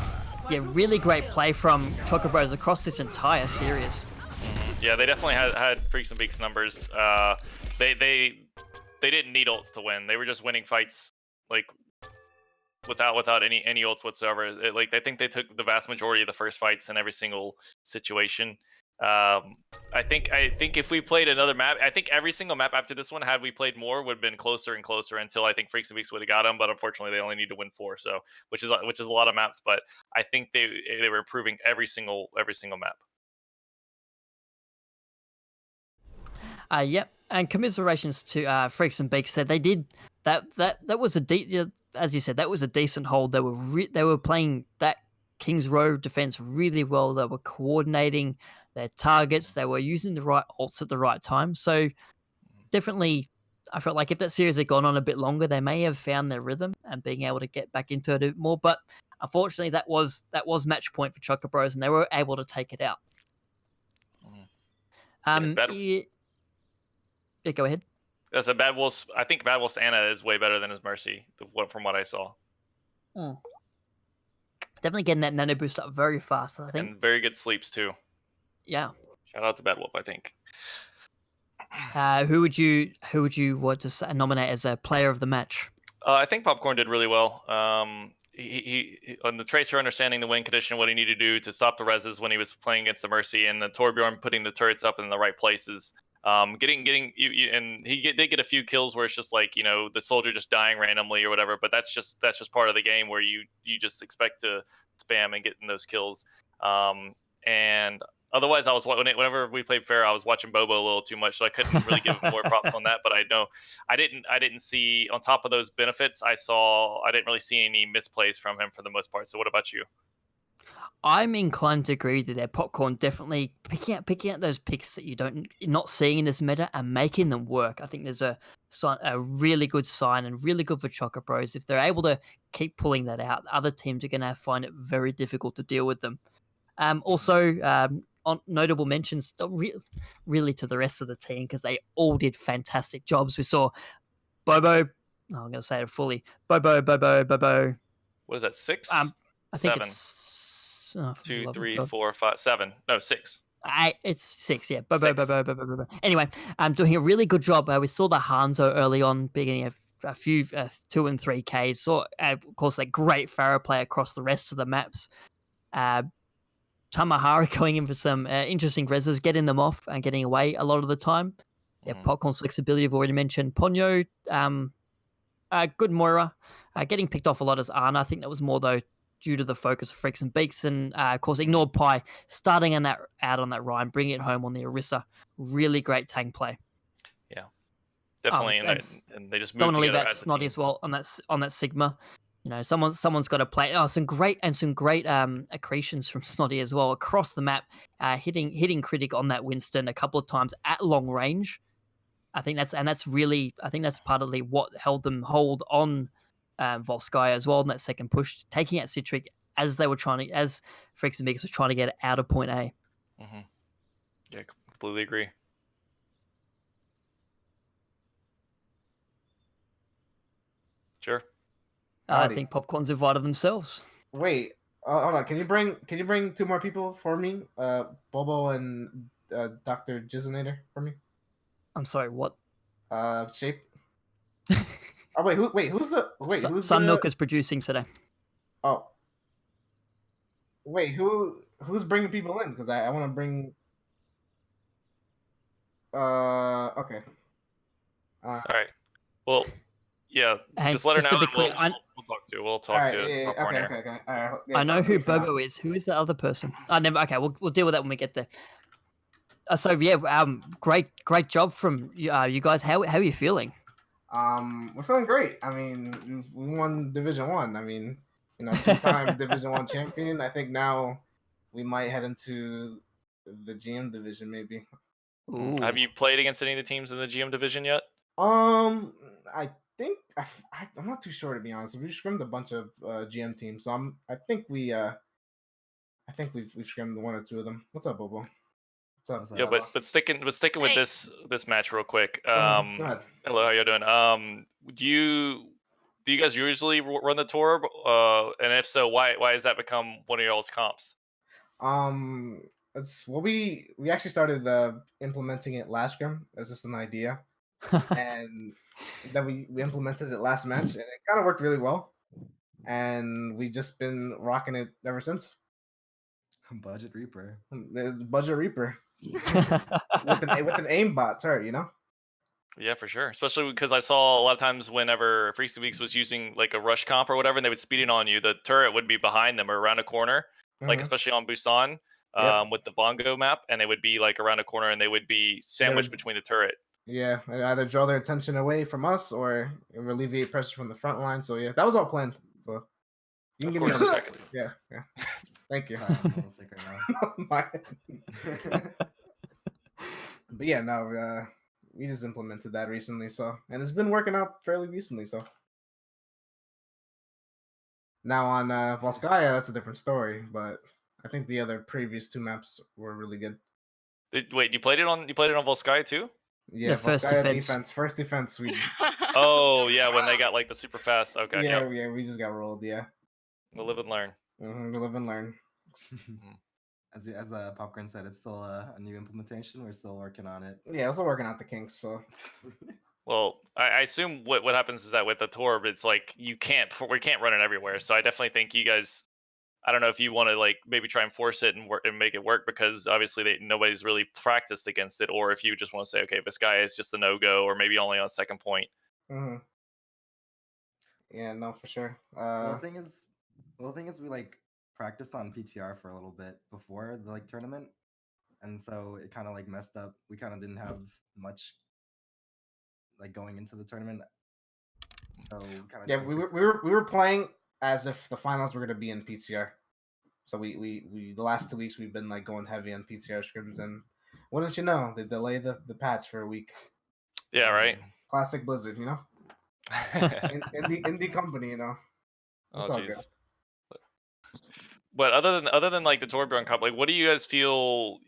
Yeah, really great play from Choco Bros across this entire series. Yeah, they definitely had Freaks and Beaks numbers. They didn't need ults to win. They were just winning fights like without any ults whatsoever. I think they took the vast majority of the first fights in every single situation. I think if we played another map, I think every single map after this one, had we played more, would have been closer and closer until I think Freaks and Beaks would have got them. But unfortunately, they only need to win 4, so which is a lot of maps. But I think they were improving every single map. Yep, and commiserations to Freaks and Beaks. Said they did that was as you said, that was a decent hold. They were playing that King's Row defense really well. They were coordinating their targets. They were using the right ults at the right time. So definitely, I felt like if that series had gone on a bit longer, they may have found their rhythm and being able to get back into it a bit more. But unfortunately, that was match point for Choco Bros, and they were able to take it out. Yeah, go ahead. That's a Bad Wolf's. I think Bad Wolf's Ana is way better than his Mercy, from what I saw. Definitely getting that nano boost up very fast, I think. And very good sleeps too. Yeah. Shout out to Bad Wolf, I think. Who would you want to nominate as a player of the match? I think Popcorn did really well. He on the Tracer understanding the win condition, what he needed to do to stop the reses when he was playing against the Mercy, and the Torbjorn putting the turrets up in the right places. Getting and he did get a few kills where it's just like, the soldier just dying randomly or whatever, but that's just part of the game where you just expect to spam and get in those kills. And otherwise, whenever we played fair, I was watching Bobo a little too much, so I couldn't really give him more props on that. But I didn't see, on top of those benefits, I didn't really see any misplays from him for the most part. So what about you? I'm inclined to agree that their Popcorn definitely picking out those picks that you're not seeing in this meta and making them work. I think there's a really good sign and really good for Choco Bros. If they're able to keep pulling that out, other teams are going to find it very difficult to deal with them. Also, on notable mentions really to the rest of the team, because they all did fantastic jobs. We saw Bobo. I'm going to say it fully. Bobo. What is that? 6? I think 7. it's 2, 3, 4, 5, 7. No, 6. It's 6, yeah. Bobo. Anyway, doing a really good job. We saw the Hanzo early on, beginning a few 2 and 3Ks. Saw, of course, that great Pharaoh play across the rest of the maps. Tamahara going in for some interesting reses, getting them off and getting away a lot of the time. Yeah, Popcorn's flexibility, I've already mentioned. Ponyo, good Moira, getting picked off a lot as Ana. I think that was more, though, due to the focus of Freaks and Beaks, and of course ignored Pi, starting out on that Ryan, bringing it home on the Orisa. Really great tank play. Yeah, definitely, and they just moved don't want to leave together that as a Snotty team. as well on that Sigma. Someone's got to play. Some great accretions from Snotty as well across the map, hitting critic on that Winston a couple of times at long range. I think that's partly what held them hold on Volskaya as well in that second push, taking out Citric as Freaks and Beaks was trying to get it out of point A. Mm-hmm. Yeah, completely agree. Sure. I think Popcorn's invited themselves. Wait, hold on. Can you bring 2 more people for me? Bobo and Dr. Jizzinator for me. I'm sorry, what? Shape. Oh who's Sun Milk is producing today. Oh. Wait, who's bringing people in? Because I want to bring Okay. All right. Well, yeah. And Just let her just know, to be and clear, we'll talk to. We'll All talk right. to Yeah, yeah, popcorn okay. here. Okay. Okay. All right. Yeah, I know talk to who me for now. Bogo is. Who is the other person? I never. Okay, we'll deal with that when we get there. So yeah, great job from you guys. How are you feeling? We're feeling great. I mean, we won Division One. I mean, two-time Division One champion. I think now we might head into the GM division, maybe. Have Ooh. you played against any of the teams in the GM division yet? I think I'm not too sure, to be honest. We've scrimmed a bunch of GM teams, so I think we've scrimmed one or two of them. What's up, Bobo? What's up? What's up? Yeah, Hello. but sticking with Hey. this match real quick. Go ahead. Hello, how you doing? Do you guys usually run the tour? And if so, why has that become one of y'all's comps? Um, it's well, we actually started implementing it last scrim. It was just an idea, and then we implemented it last match, and it kind of worked really well. And we just been rocking it ever since. Budget Reaper. The Budget Reaper with an aimbot turret. Yeah, for sure. Especially because I saw a lot of times whenever Freaky Weeks was using like a rush comp or whatever, and they would speed it on you, the turret would be behind them or around a corner, like Mhm. especially on Busan, Yep. with the bongo map, and they would be like around a corner and they would be sandwiched between the turret. Yeah, and either draw their attention away from us or alleviate pressure from the front line. So yeah, that was all planned. So you can Of give me course, another checking. Yeah, yeah. Thank you. Sorry, I'm a little sick right now. But yeah, no, we just implemented that recently, and it's been working out fairly decently. So now on Volskaya, that's a different story. But I think the other previous two maps were really good. Wait, you played it on Volskaya too? Yeah, first Volskaya defense. first defense. We just Oh yeah, when they got like the super fast. Okay, yeah, yep. yeah, we just got rolled. Yeah, We'll live and learn. we live and learn. As Popcorn said, it's still a new implementation. We're still working on it. Yeah, we're still working out the kinks. So Well, I assume what happens is that with the tour, it's like we can't run it everywhere. So I definitely think you guys. I don't know if you want to like maybe try and force it and work and make it work because obviously nobody's really practiced against it, or if you just want to say, okay, this guy is just a no go, or maybe only on second point. yeah, no, for sure. Well, the thing is, we like practiced on PTR for a little bit before the tournament, and so it kind of like messed up. We kind of didn't have much like going into the tournament, so Yeah, we were playing as if the finals were going to be in PTR. So we the last 2 weeks we've been like going heavy on PTR scrims, and wouldn't you know, they delay the patch for a week. Yeah, right. Classic Blizzard, in the company, It's Oh all good. jeez. But other than like the Torbjorn Cup, like what do you guys feel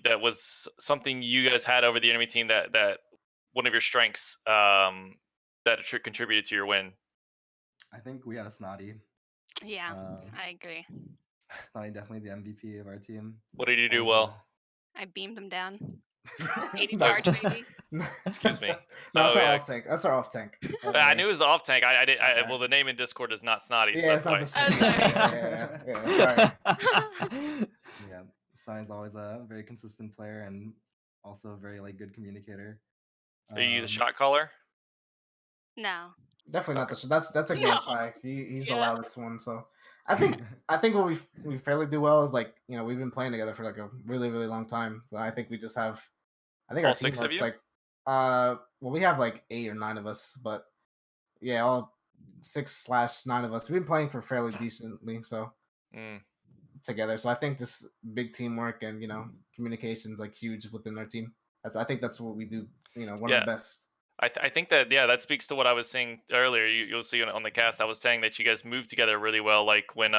that was something you guys had over the enemy team that one of your strengths that contributed to your win? I think we had a Snotty. Yeah, I agree. Snotty definitely the MVP of our team. What did you do And, well? I beamed him down. uh, 80 charge, maybe. Excuse me. No, that's Oh, our yeah. off tank. That's our off tank. I knew it was the off tank. I did. Well, the name in Discord is not Snotty. Yeah, it's so not that's the why. same. Oh, sorry. Sorry. Yeah, Snotty's always a very consistent player and also a very good communicator. Are you the shot caller? No. Definitely not Okay. that's a No. game pie. He's the Yeah. loudest one. So I think what we fairly do well is we've been playing together for a really really long time. So I think we just have All our 6 of teamwork's you? well, we have 8 or 9 of us, but yeah, all 6/9 of us. We've been playing for fairly decently, so together. So I think just big teamwork and communications huge within our team. I think that's what we do. One of the best. I think that that speaks to what I was saying earlier. You'll see on the cast. I was saying that you guys moved together really well. Like when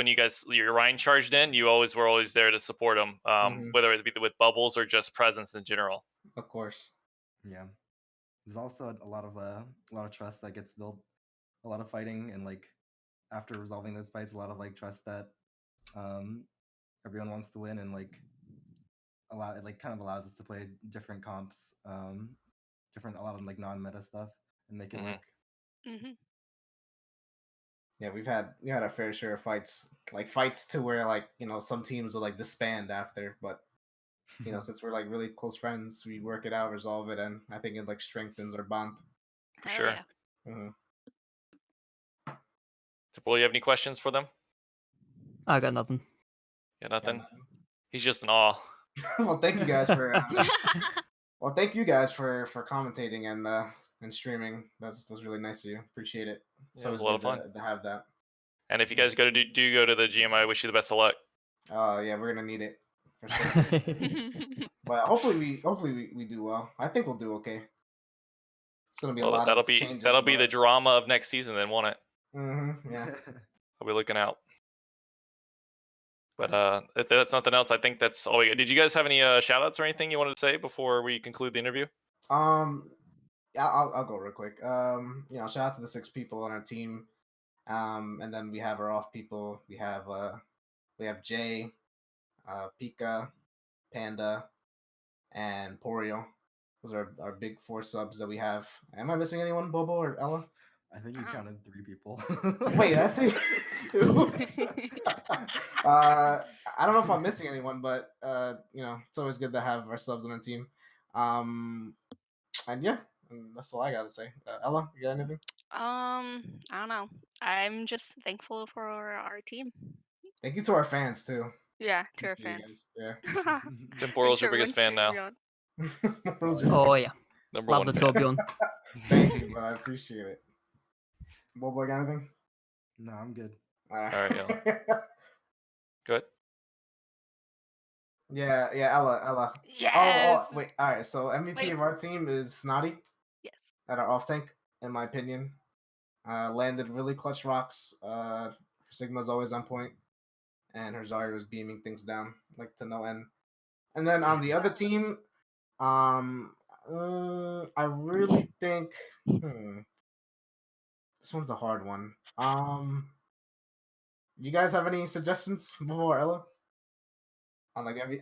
you guys your Ryan charged in, you were always there to support him, whether it be with bubbles or just presence in general. Of course. Yeah, there's also a lot of trust that gets built, a lot of fighting, and after resolving those fights, a lot of trust that everyone wants to win, and kind of allows us to play different comps, a lot of non-meta stuff, and make it work. Mm-hmm. Yeah, we had our fair share of fights, fights to where some teams will disband after, but Since we're like really close friends, we work it out, resolve it, and I think it like strengthens our bond. For Hell sure. yeah. Mhm. Will you have any questions for them? I got nothing. Yeah, nothing. nothing. He's just in awe. Well, thank you guys for commentating and streaming. That's really nice of you. Appreciate it. It's Yeah, it was always a lot good of fun. to have that. And if you guys go to the GM, I wish you the best of luck. Oh yeah, we're gonna need it for sure. But hopefully we do well. I think we'll do okay. It's gonna be a lot of changes. That'll be the drama of next season, then, won't it? Yeah. I'll be looking out. But if that's nothing else, I think that's all we got. Did you guys have any shout outs or anything you wanted to say before we conclude the interview? Yeah, I'll go real quick. Shout out to the 6 people on our team. And then we have our off people. We have Jay, Pika, Panda, and Porio. Those are our big 4 subs that we have. Am I missing anyone, Bobo or Ella? I think you counted 3 people. Wait, I see. Oops. I don't know if I'm missing anyone, but it's always good to have our subs on our team. And yeah, that's all I gotta say. Ella, you got anything? I don't know. I'm just thankful for our team. Thank you to our fans too. Yeah, to our Appreciate you fans. guys. Yeah. Temporal's your biggest fan now. Yeah. Oh yeah, Number love 1 the fan. Torbjorn. Thank you, but I appreciate it. Bobo, got anything? No, I'm good. All right. Good. Yeah, Ella. Yes. Wait. All right. So MVP Wait. of our team is Snotty Yes. at our off tank, in my opinion. Landed really clutch rocks. Sigma's always on point, and her Zarya was beaming things down like to no end. And then on the other team, I really think this one's a hard one. You guys have any suggestions before Ella? On like every.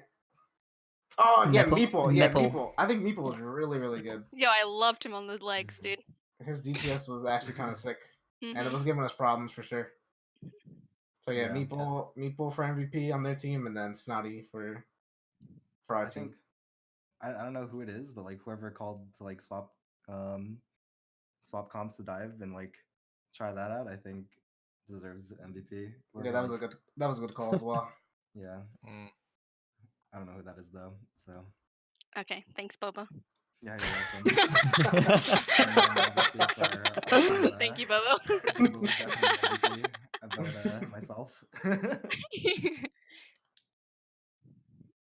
Oh yeah, Meeple. Yeah, Meeple. I think Meeple is really, really good. Yo, I loved him on the legs, dude. His DPS was actually kind of sick, and it Mhm. was giving us problems for sure. So yeah, Yeah. Meeple for MVP on their team, and then Snotty for our I team. think I don't know who it is, but like whoever called to like swap comps to dive and like try that out, I think deserves MVP. Yeah, that was a good call as well. Yeah. Mm. I don't know who that is though. So Okay, thanks, Bobo. yeah, you're welcome. And then obviously for our team, Thank you, Bobo. Bobo was definitely MVP about myself.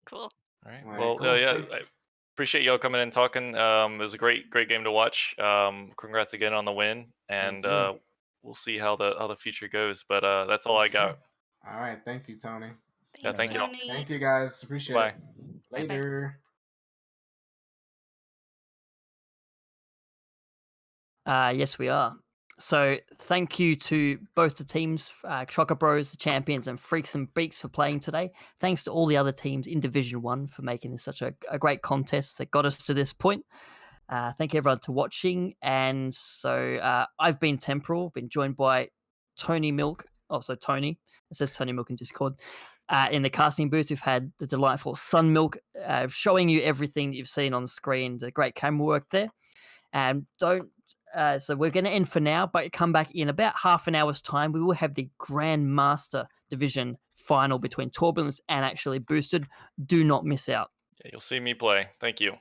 Cool. All right. All right, Well, cool. yeah, I appreciate y'all coming in and talking. It was a great game to watch. Congrats again on the win, and you. we'll see how the future goes. But that's all I got. All right, thank you, Tony. Yeah, thank you. Tony. Thank you, guys. Appreciate Bye. it. Bye-bye. Later. Yes, we are. So thank you to both the teams, Chocker Bros, the champions, and Freaks and Beaks for playing today. Thanks to all the other teams in Division 1 for making this such a great contest that got us to this point. Thank you everyone for watching. And so I've been Temporal, been joined by Tony Milk. Also Tony. It says Tony Milk in Discord. In the casting booth, we've had the delightful Sun Milk showing you everything that you've seen on the screen, the great camera work there. And so we're going to end for now, but come back in about half an hour's time. We will have the Grandmaster Division final between Turbulence and actually Boosted. Do not miss out. Yeah, you'll see me play. Thank you.